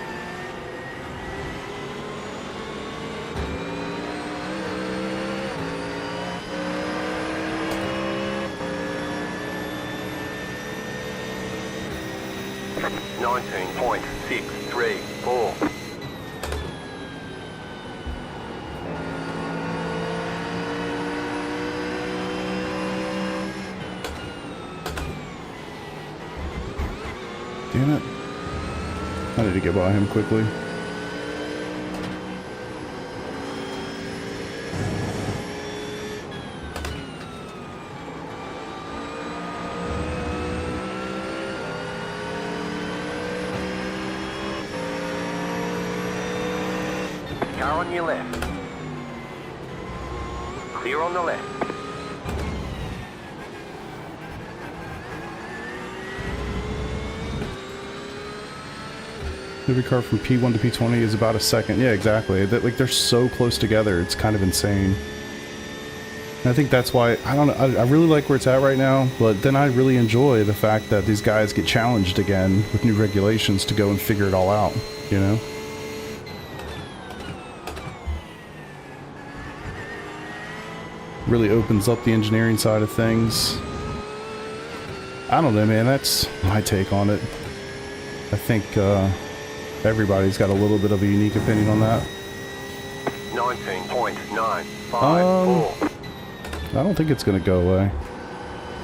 .634. Damn it. I need to get by him quickly. Car on your left. Clear on the left. Every car from P1 to P20 is about a second. Yeah, exactly. Like they're so close together. It's kind of insane. And I think that's why I don't know. I really like where it's at right now, but then I really enjoy the fact that these guys get challenged again with new regulations to go and figure it all out. You know. Really opens up the engineering side of things. I don't know, man. That's my take on it. I think everybody's got a little bit of a unique opinion on that. 19.954. I don't think it's going to go away.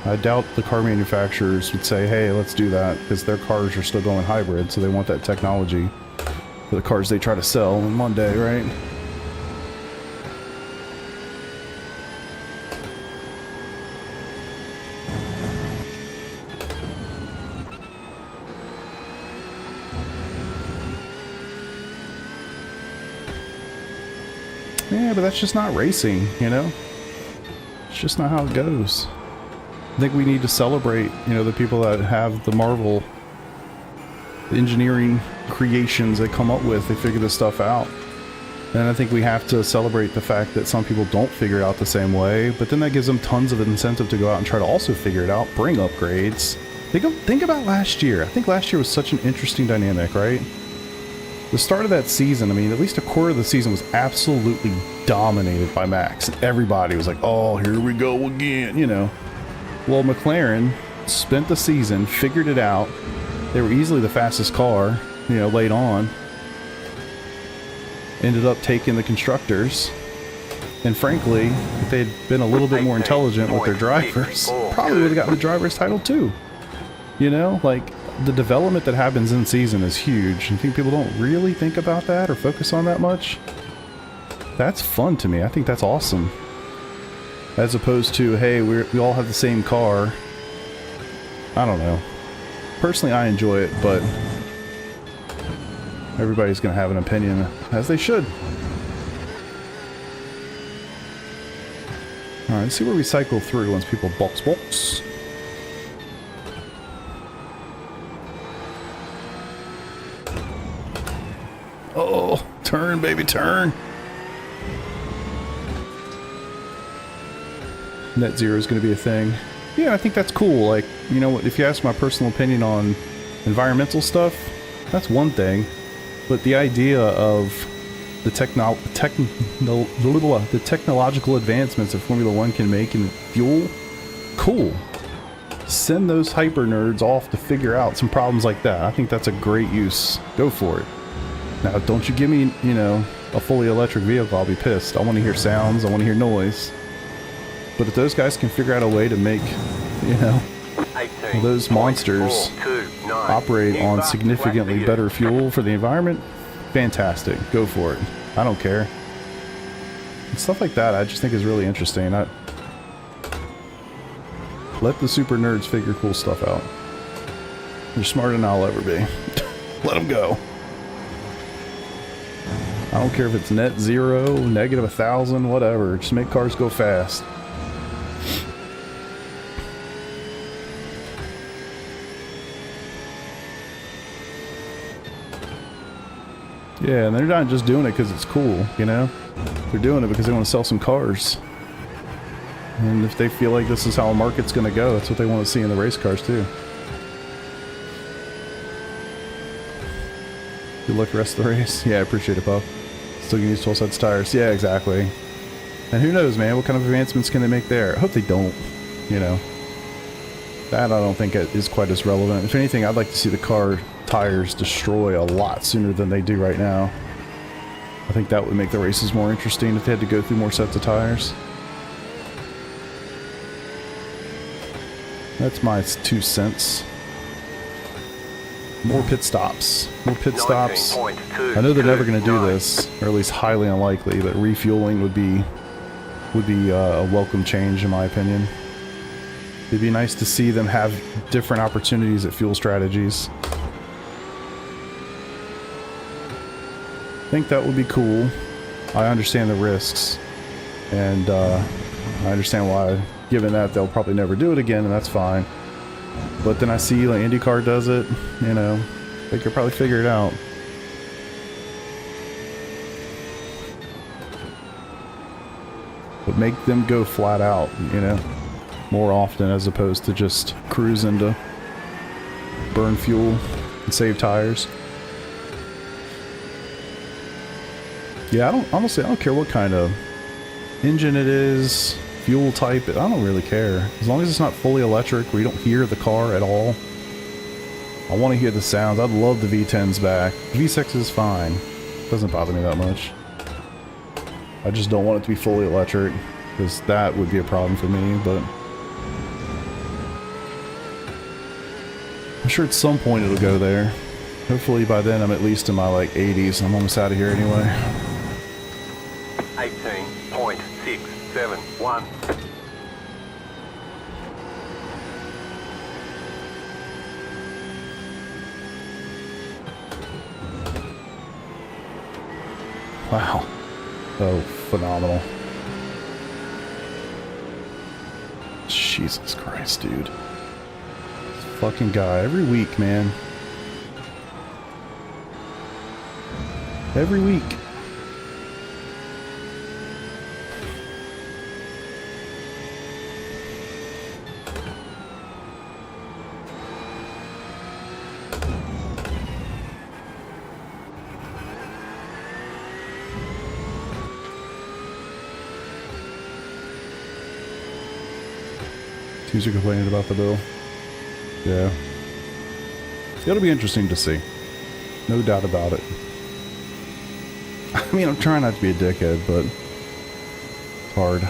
I doubt the car manufacturers would say, hey, let's do that, because their cars are still going hybrid, so they want that technology for the cars they try to sell on Monday, right? Yeah, but that's just not racing, you know? It's just not how it goes. I think we need to celebrate, you know, the people that have the Marvel engineering creations they come up with. They figure this stuff out. And I think we have to celebrate the fact that some people don't figure it out the same way, but then that gives them tons of incentive to go out and try to also figure it out, bring upgrades. Think about last year. I think last year was such an interesting dynamic, right? The start of that season, I mean, at least a quarter of the season was absolutely dominated by Max. Everybody was like, oh, here we go again, you know. Well, McLaren spent the season, figured it out. They were easily the fastest car, you know, late on. Ended up taking the constructors. And frankly, if they'd been a little bit more intelligent with their drivers, probably would have gotten the driver's title too. You know, like, the development that happens in season is huge. I think people don't really think about that or focus on that much. That's fun to me. I think that's awesome. As opposed to, hey, we all have the same car. I don't know. Personally, I enjoy it, but everybody's going to have an opinion, as they should. Alright, let's see where we cycle through once people box. Oh, turn, baby, turn. Net zero is going to be a thing. Yeah, I think that's cool. Like, you know, if you ask my personal opinion on environmental stuff, that's one thing. But the idea of the technological advancements that Formula One can make in fuel, cool. Send those hyper nerds off to figure out some problems like that. I think that's a great use. Go for it. Now, don't you give me, you know, a fully electric vehicle, I'll be pissed. I want to hear sounds, I want to hear noise. But if those guys can figure out a way to make, you know, those monsters operate on significantly better fuel for the environment, fantastic. Go for it. I don't care. And stuff like that I just think is really interesting. Let the super nerds figure cool stuff out. They're smarter than I'll ever be. Let them go. I don't care if it's net zero, negative 1,000, whatever. Just make cars go fast. Yeah, and they're not just doing it because it's cool, you know? They're doing it because they want to sell some cars. And if they feel like this is how a market's going to go, that's what they want to see in the race cars too. Good luck the rest of the race. Yeah, I appreciate it, Puff. Still gonna use 12 sets of tires. Yeah, exactly. And who knows, man? What kind of advancements can they make there? I hope they don't, you know. That I don't think is quite as relevant. If anything, I'd like to see the car tires destroy a lot sooner than they do right now. I think that would make the races more interesting if they had to go through more sets of tires. That's my 2 cents. More pit stops. More pit stops. I know they're never going to do this, or at least highly unlikely, but refueling would be a welcome change in my opinion. It'd be nice to see them have different opportunities at fuel strategies. I think that would be cool. I understand the risks, and I understand why, given that they'll probably never do it again, and that's fine. But then I see like IndyCar does it, you know, they could probably figure it out. But make them go flat out, you know, more often as opposed to just cruising to burn fuel and save tires. Yeah, I don't care what kind of engine it is, fuel type, I don't really care. As long as it's not fully electric where you don't hear the car at all. I want to hear the sounds. I'd love the V10s back. V6 is fine. Doesn't bother me that much. I just don't want it to be fully electric, because that would be a problem for me, but I'm sure at some point it'll go there. Hopefully by then I'm at least in my like 80s. I'm almost out of here anyway. 18.671. Wow. Oh, phenomenal. Jesus Christ, dude. This fucking guy. Every week, man. Every week. Teams are complaining about the bill. Yeah. It'll be interesting to see. No doubt about it. I mean, I'm trying not to be a dickhead, but it's hard.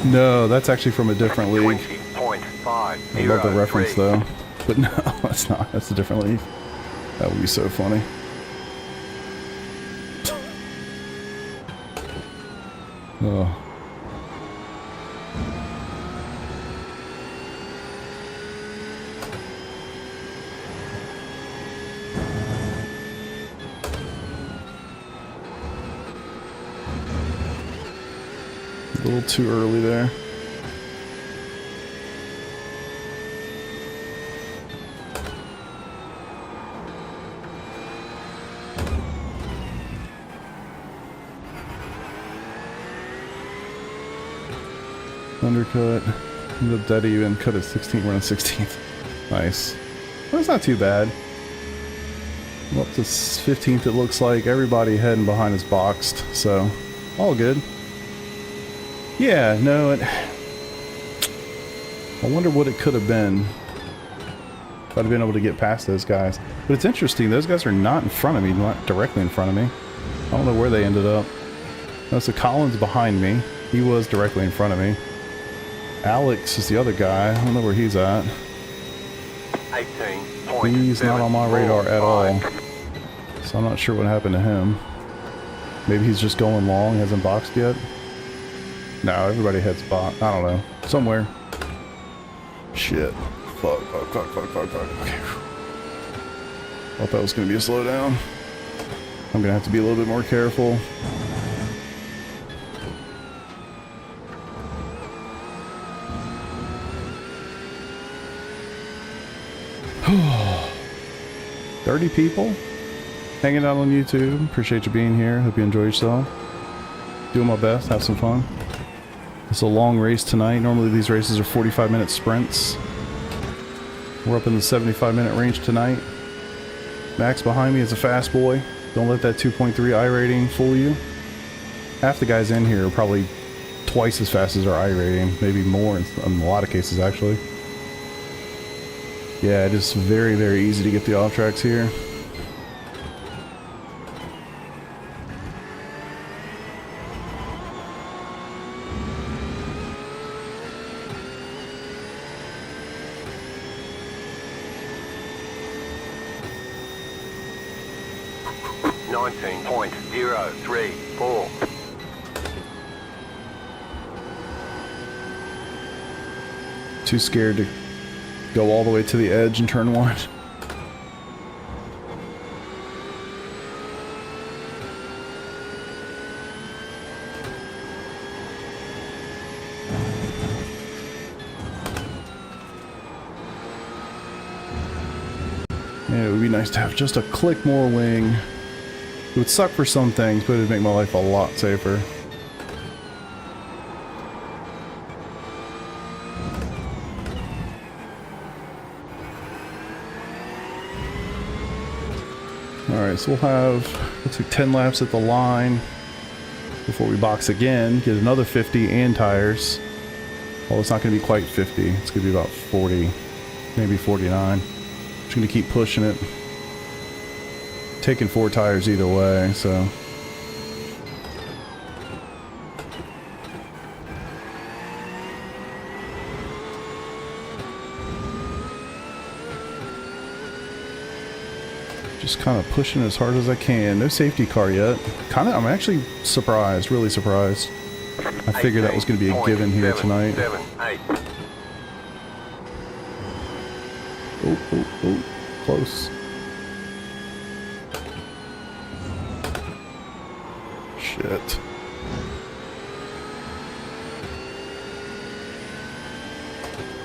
No, that's actually from a different league. 20.503. I love the reference though. But no, that's not. That's a different league. That would be so funny. Oh. A little too early there. Undercut. Ended up dead even. Cut at 16th. We're on 16th. Nice. Well, that's not too bad. I'm up to 15th, it looks like. Everybody ahead and behind is boxed, so all good. Yeah, no, I wonder what it could have been if I'd have been able to get past those guys. But it's interesting, those guys are not in front of me, not directly in front of me. I don't know where they ended up. No, so Colin's behind me. He was directly in front of me. Alex is the other guy. I don't know where he's at. 18. He's not on my radar at all. So I'm not sure what happened to him. Maybe he's just going long, hasn't boxed yet. No, everybody heads box. I don't know. Somewhere. Shit. Fuck. Okay. Thought that was going to be a slowdown. I'm going to have to be a little bit more careful. Oh. 30 people hanging out on YouTube. Appreciate you being here. Hope you enjoy yourself. Doing my best. Have some fun. It's a long race tonight. Normally these races are 45-minute sprints. We're up in the 75-minute range tonight. Max behind me is a fast boy. Don't let that 2.3 iRating fool you. Half the guys in here are probably twice as fast as our iRating. Maybe more in a lot of cases, actually. Yeah, it is very, very easy to get the off tracks here. .034. Too scared to go all the way to the edge and turn one. Yeah, it would be nice to have just a click more wing. It would suck for some things, but it would make my life a lot safer. Alright, so we'll have, looks like 10 laps at the line before we box again, get another 50 and tires. Well, it's not going to be quite 50, it's going to be about 40, maybe 49. Just going to keep pushing it. Taking 4 tires either way, so. Just kind of pushing as hard as I can. No safety car yet. I'm actually surprised, really surprised. I figured that was going to be a given here tonight. 778. Oh, close. Shit.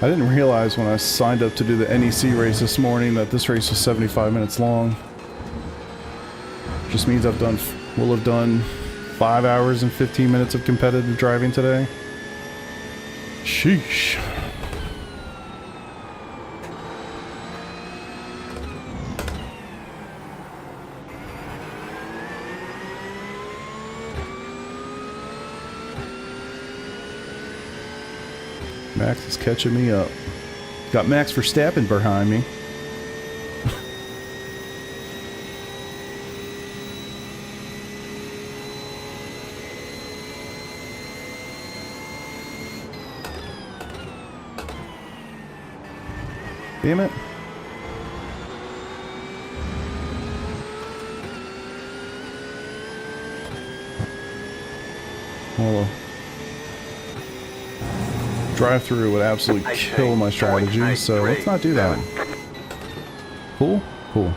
I didn't realize when I signed up to do the NEC race this morning that this race was 75 minutes long. Just means we'll have done 5 hours and 15 minutes of competitive driving today. Sheesh. Max is catching me up. Got Max Verstappen behind me. Damn it. Well, drive-through would absolutely kill my strategy, so let's not do that. Cool? Cool.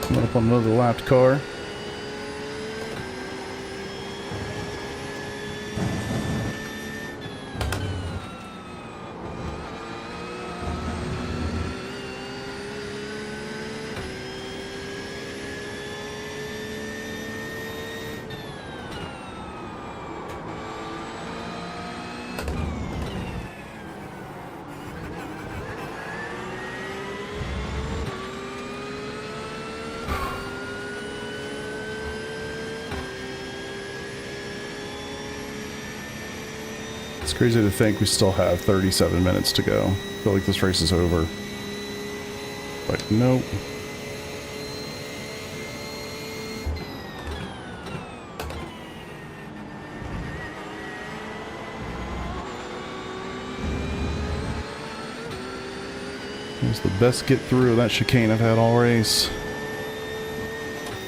Coming up on another lapped car. It's crazy to think we still have 37 minutes to go. I feel like this race is over. But nope. It was the best get through of that chicane I've had all race.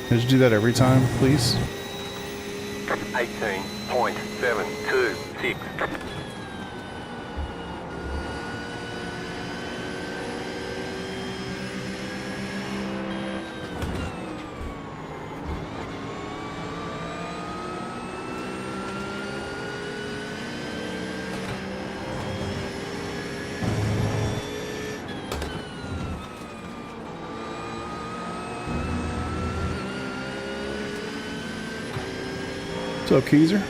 Could you do that every time, please? 18.726. What's up, Keezer?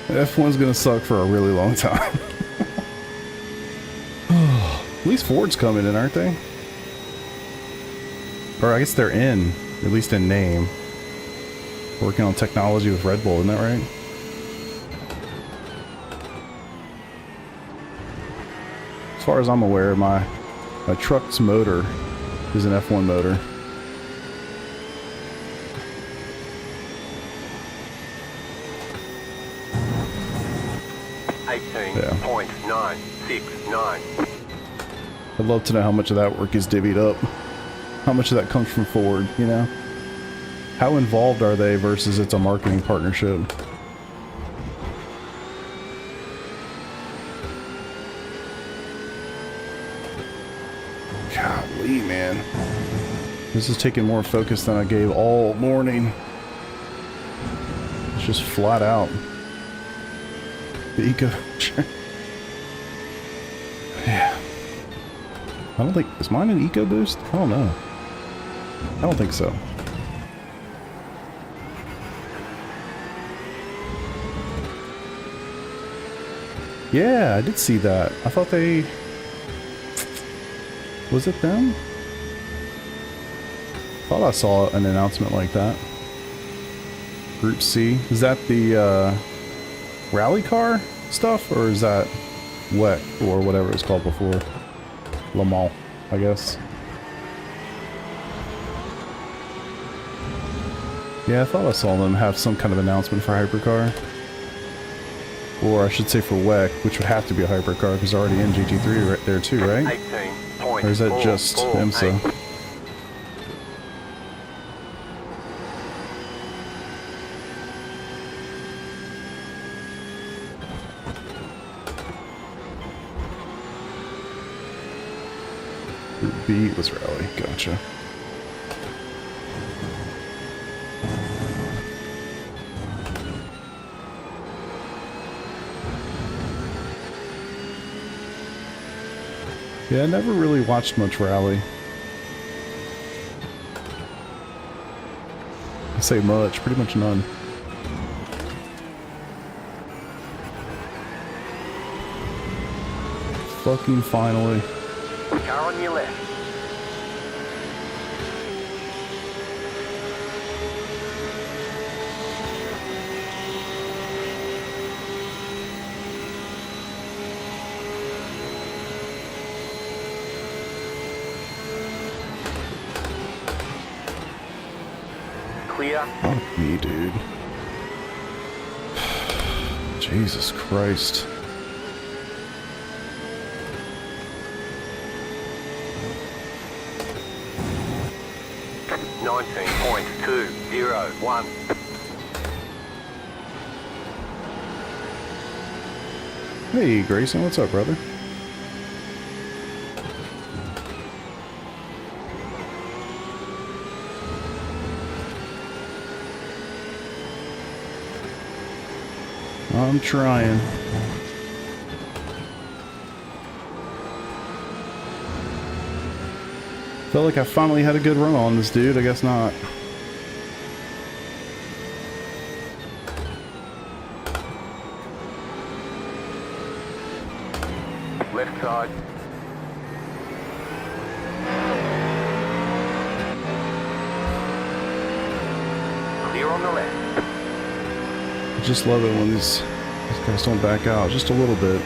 F1's gonna suck for a really long time. At least Ford's coming in, aren't they? Or I guess they're in, at least in name. Working on technology with Red Bull, isn't that right? As far as I'm aware, my truck's motor is an F1 motor. Yeah. 18.969. I'd love to know how much of that work is divvied up. How much of that comes from Ford, you know? How involved are they versus it's a marketing partnership? Golly, man. This is taking more focus than I gave all morning. It's just flat out. The eco... Yeah. I don't think... Is mine an eco boost? I don't know. I don't think so. Yeah, I did see that. I thought they... Was it them? Thought I saw an announcement like that. Group C. Is that the rally car stuff, or is that WEC or whatever it's called before? Le Mans, I guess. Yeah, I thought I saw them have some kind of announcement for Hypercar. Or I should say for WEC, which would have to be a Hypercar because they're already in GT3 right there too, right? 18.448. Or is that just IMSA? Group B was rally, gotcha. Yeah, I never really watched much rally. I say much, pretty much none. Fucking finally. Car on your left. Clear. Fuck me, dude. Jesus Christ. .201. Hey, Grayson, what's up, brother? I'm trying. Felt like I finally had a good run on this dude. I guess not. Left side. Clear on the left. I just love it when these guys don't back out just a little bit.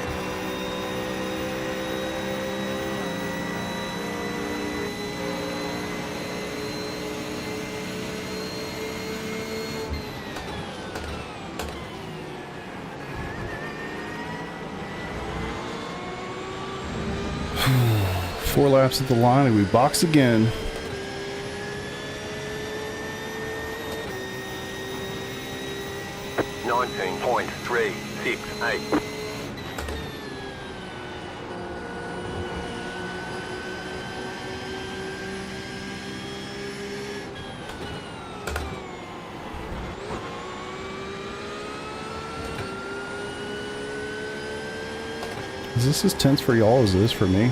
Four laps at the line and we box again. .368. Is this as tense for y'all as it is for me?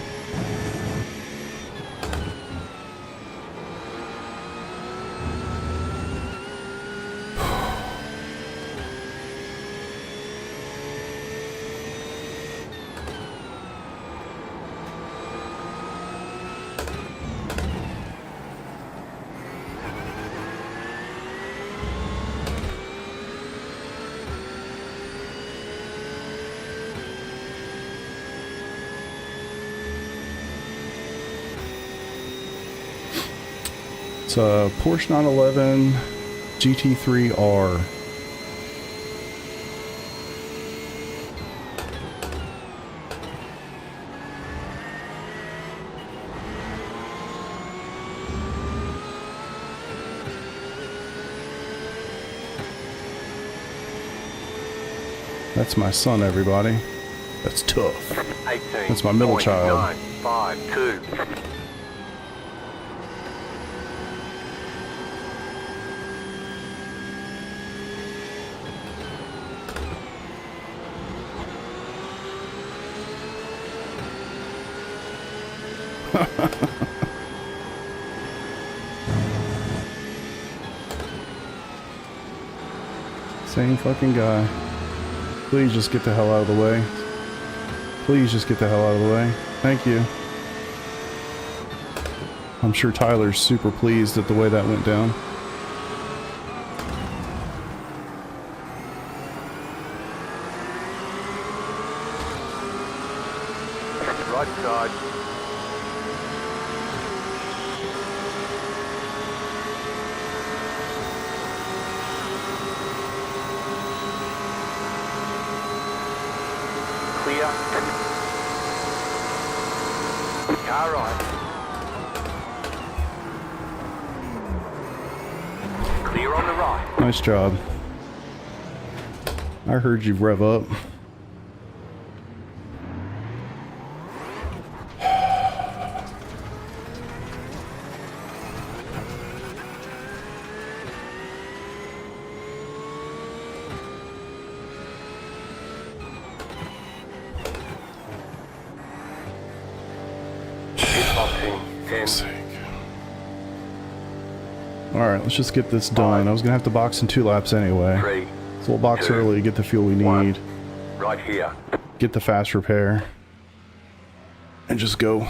It's a Porsche 911 GT3R. That's my son, everybody. That's tough. That's my middle child. 18.952. Same fucking guy. Please just get the hell out of the way. Please just get the hell out of the way. Thank you. I'm sure Tyler's super pleased at the way that went down. Car right. Clear on the right. Nice job. I heard you rev up. Alright, let's just get this done. I was gonna have to box in 2 laps anyway. 3. So we'll box 2, early, get the fuel we 1. need, Right here. get the fast repair, and just go.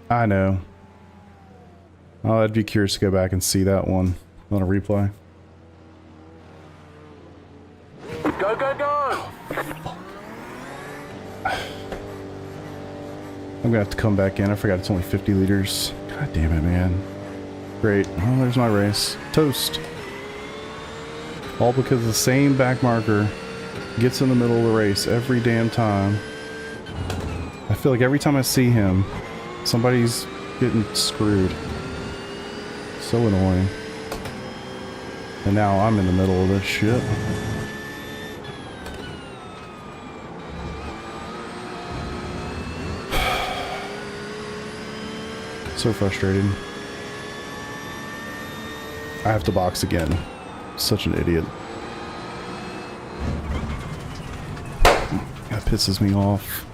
I know. Oh, I'd be curious to go back and see that one on a replay. Go, go, go! I'm gonna have to come back in. I forgot it's only 50 liters. God damn it, man. Great. Well, there's my race. Toast. All because the same back marker gets in the middle of the race every damn time. I feel like every time I see him, somebody's getting screwed. So annoying. And now I'm in the middle of this shit. So frustrating. I have to box again. Such an idiot. That pisses me off.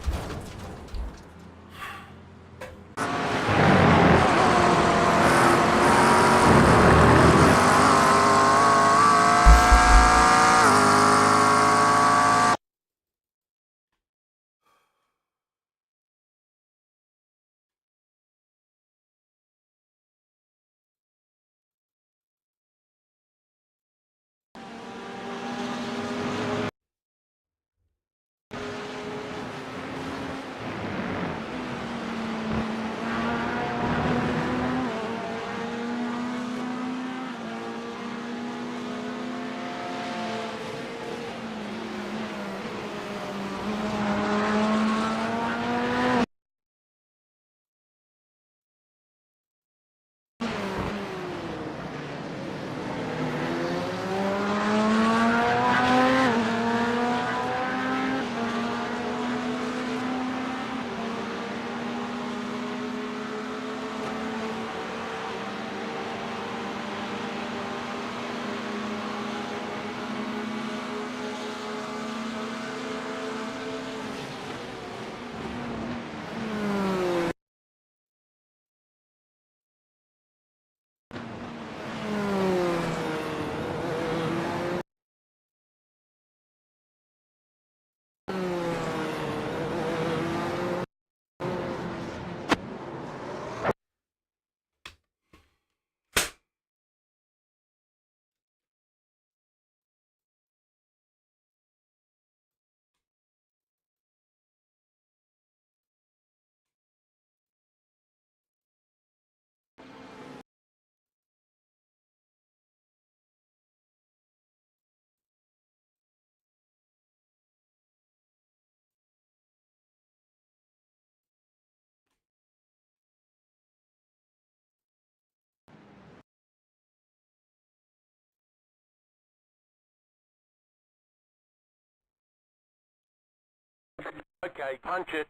Okay, punch it.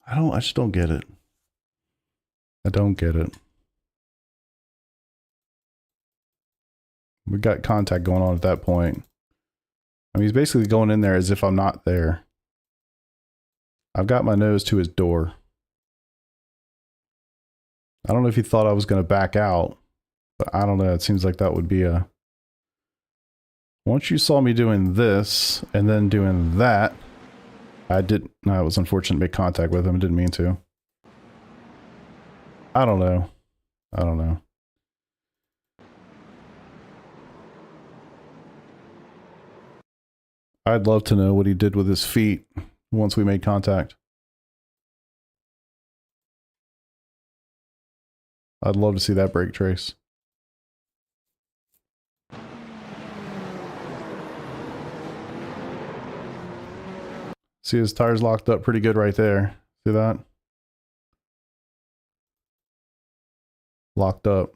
I just don't get it. I don't get it. We got contact going on at that point. I mean, he's basically going in there as if I'm not there. I've got my nose to his door. I don't know if he thought I was going to back out, but I don't know. It seems like that would be a... Once you saw me doing this and then doing that, I was unfortunate to make contact with him. I didn't mean to. I don't know. I don't know. I'd love to know what he did with his feet once we made contact. I'd love to see that brake trace. See, his tires locked up pretty good right there. See that? Locked up.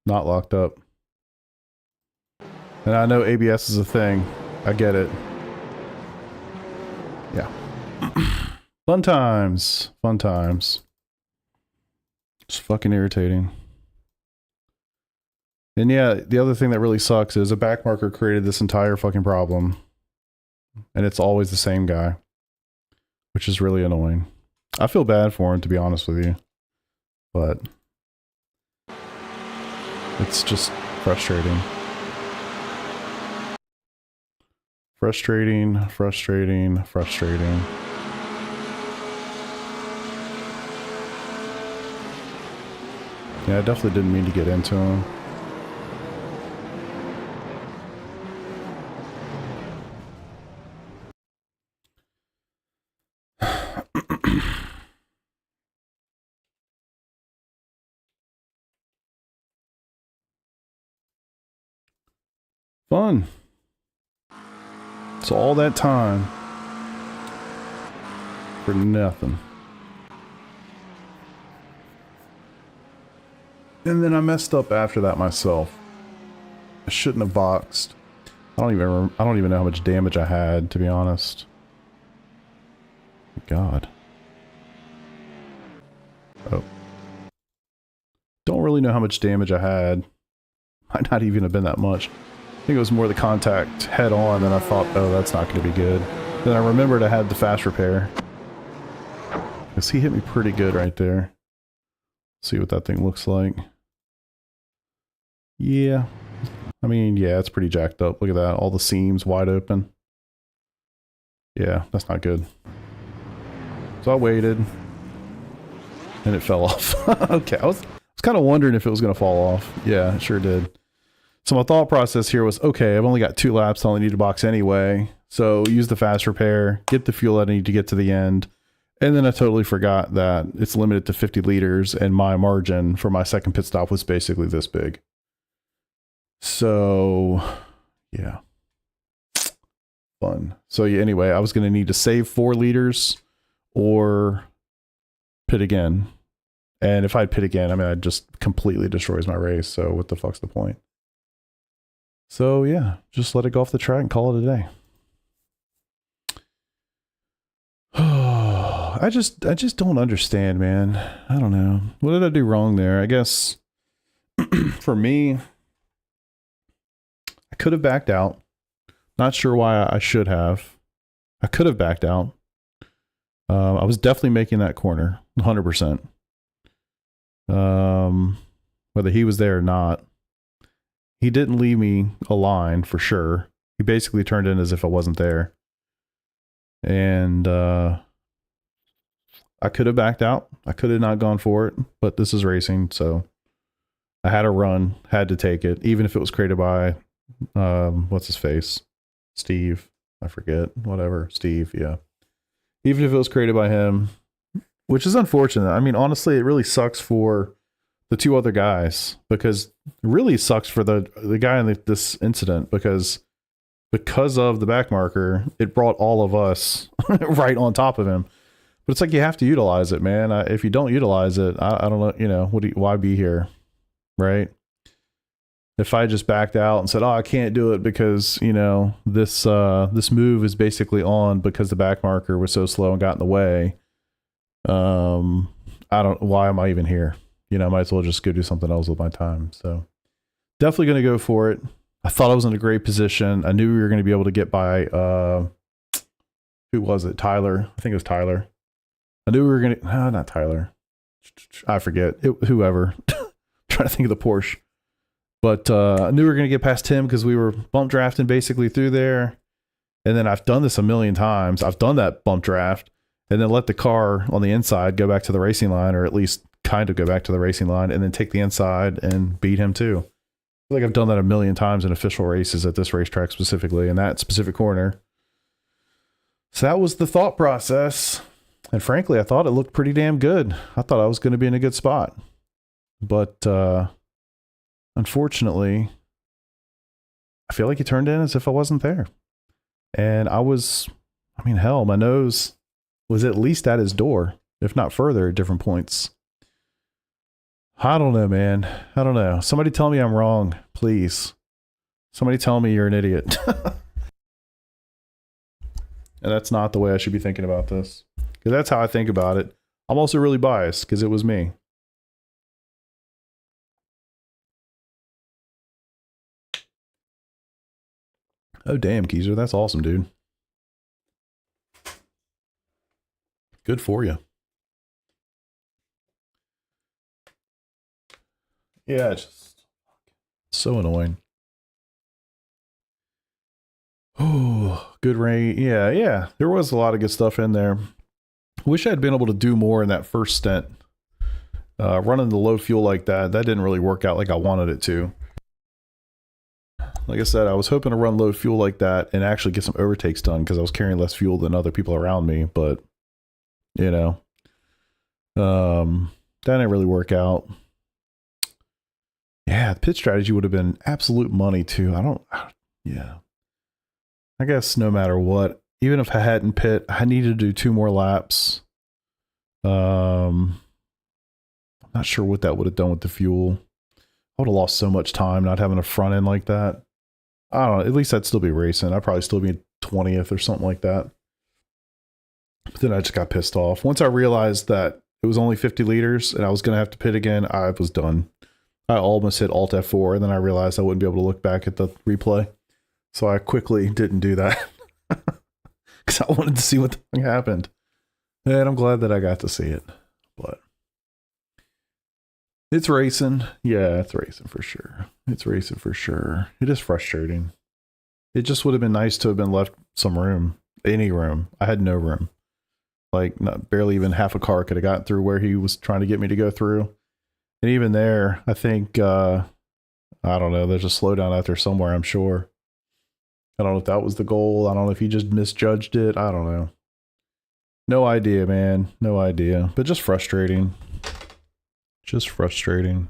Not locked up. And I know ABS is a thing. I get it. Yeah. Fun times. Fun times. It's fucking irritating. And yeah, the other thing that really sucks is a backmarker created this entire fucking problem. And it's always the same guy. Which is really annoying. I feel bad for him, to be honest with you. But it's just frustrating. Frustrating, frustrating, frustrating. Yeah, I definitely didn't mean to get into him. Fun. So all that time for nothing. And then I messed up after that myself. I shouldn't have boxed. I don't even know how much damage I had, to be honest. God. Oh. Don't really know how much damage I had. Might not even have been that much. I think it was more the contact head on, and I thought, oh, that's not going to be good. Then I remembered I had the fast repair. Because he hit me pretty good right there. See what that thing looks like. Yeah. I mean, yeah, it's pretty jacked up. Look at that. All the seams wide open. Yeah, that's not good. So I waited. And it fell off. Okay, I was kind of wondering if it was going to fall off. Yeah, it sure did. So my thought process here was, okay, I've only got 2 laps. I only need to box anyway. So use the fast repair, get the fuel I need to get to the end. And then I totally forgot that it's limited to 50 liters and my margin for my second pit stop was basically this big. So, yeah. Fun. So yeah, anyway, I was going to need to save 4 liters or pit again. And if I'd pit again, I mean, I'd just completely destroys my race. So what the fuck's the point? So yeah, just let it go off the track and call it a day. I just don't understand, man. I don't know. What did I do wrong there? I guess for me, I could have backed out. Not sure why I should have. I could have backed out. I was definitely making that corner, 100%. Whether he was there or not. He didn't leave me a line for sure. He basically turned in as if I wasn't there. And I could have backed out. I could have not gone for it, but this is racing, so I had a run, had to take it, even if it was created by what's his face? Steve. I forget. Whatever. Steve, yeah. Even if it was created by him, which is unfortunate. I mean, honestly, it really sucks for the 2 other guys, because it really sucks for the guy in this incident, because of the back marker, it brought all of us right on top of him. But it's like, you have to utilize it, man. If you don't utilize it, I don't know, you know, why be here, right? If I just backed out and said, oh, I can't do it because, you know, this move is basically on because the back marker was so slow and got in the way. Why am I even here? You know, I might as well just go do something else with my time. So definitely going to go for it. I thought I was in a great position. I knew we were going to be able to get by, who was it? Tyler. I think it was Tyler. I knew we were going to, no, not Tyler. I forget. Whoever. I'm trying to think of the Porsche. But I knew we were going to get past him because we were bump drafting basically through there. And then I've done this a million times. I've done that bump draft and then let the car on the inside go back to the racing line, or at least kind of go back to the racing line, and then take the inside and beat him too. feel like I've done that a million times in official races at this racetrack specifically, in that specific corner. So that was the thought process. And frankly, I thought it looked pretty damn good. I thought I was going to be in a good spot. But unfortunately, I feel like he turned in as if I wasn't there. And I mean, hell, my nose was at least at his door, if not further at different points. I don't know, man. I don't know. Somebody tell me I'm wrong, please. Somebody tell me you're an idiot. And that's not the way I should be thinking about this. Because that's how I think about it. I'm also really biased because it was me. Oh, damn, Keezer. That's awesome, dude. Good for you. Yeah, it's just so annoying. Oh, good rain. Yeah. There was a lot of good stuff in there. Wish I had been able to do more in that first stint. Running the low fuel like that didn't really work out like I wanted it to. Like I said, I was hoping to run low fuel like that and actually get some overtakes done because I was carrying less fuel than other people around me. But, you know, that didn't really work out. Yeah, the pit strategy would have been absolute money too. Yeah. I guess no matter what, even if I hadn't pit, I needed to do 2 more laps. I'm not sure what that would have done with the fuel. I would have lost so much time not having a front end like that. I don't know. At least I'd still be racing. I'd probably still be 20th or something like that. But then I just got pissed off. Once I realized that it was only 50 liters and I was going to have to pit again, I was done. I almost hit Alt F4 and then I realized I wouldn't be able to look back at the replay. So I quickly didn't do that. Because I wanted to see what the thing happened. And I'm glad that I got to see it. But it's racing. Yeah, it's racing for sure. It's racing for sure. It is frustrating. It just would have been nice to have been left some room. Any room. I had no room. Like, barely even half a car could have gotten through where he was trying to get me to go through. And even there, I think, I don't know, there's a slowdown out there somewhere, I'm sure. I don't know if that was the goal. I don't know if he just misjudged it. I don't know. No idea, man. No idea. But just frustrating. Just frustrating.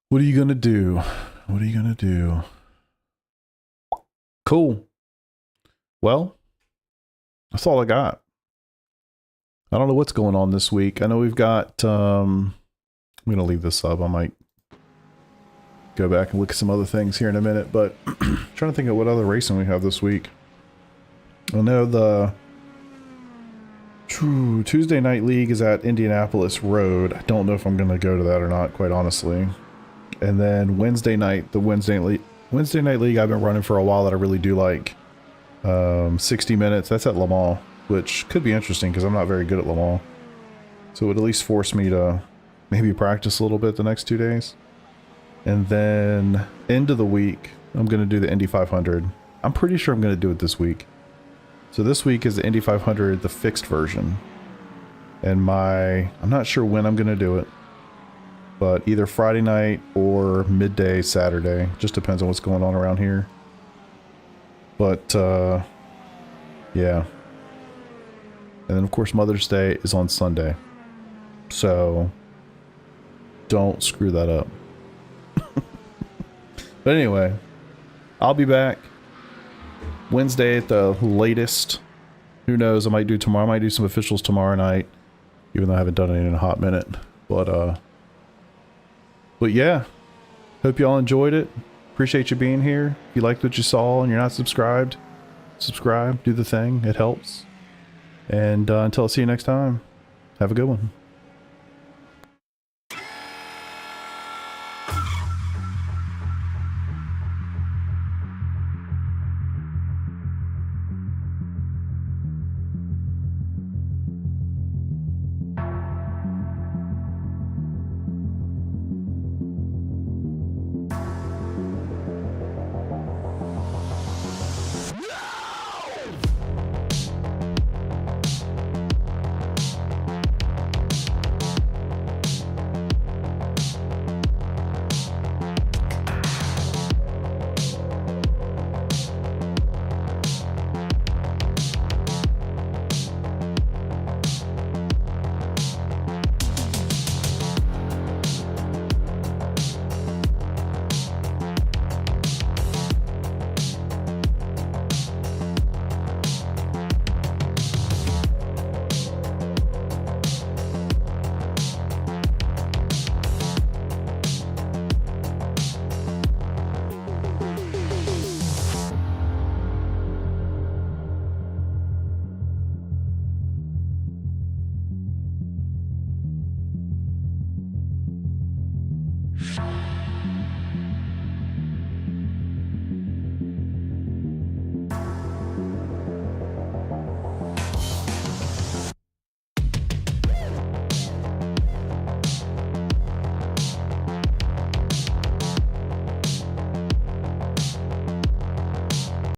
What are you going to do? What are you going to do? Cool. Well, that's all I got. I don't know what's going on this week. I know we've got, I'm going to leave this up. I might go back and look at some other things here in a minute, but trying to think of what other racing we have this week. I know the Tuesday Night League is at Indianapolis Road. I don't know if I'm going to go to that or not, quite honestly. And then Wednesday night, the Wednesday Night League I've been running for a while that I really do like. 60 minutes. That's at Le Mans, which could be interesting because I'm not very good at Le Mans. So it would at least force me to maybe practice a little bit the next 2 days. And then end of the week, I'm going to do the Indy 500. I'm pretty sure I'm going to do it this week. So this week is the Indy 500, the fixed version. And I'm not sure when I'm going to do it. But either Friday night or midday Saturday. Just depends on what's going on around here. But, yeah. And then, of course, Mother's Day is on Sunday. So, don't screw that up. But anyway, I'll be back Wednesday at the latest. Who knows? I might do tomorrow. I might do some officials tomorrow night, even though I haven't done it in a hot minute. But yeah, hope y'all enjoyed it. Appreciate you being here. If you liked what you saw and you're not subscribed, subscribe, do the thing. It helps. And until I see you next time, have a good one.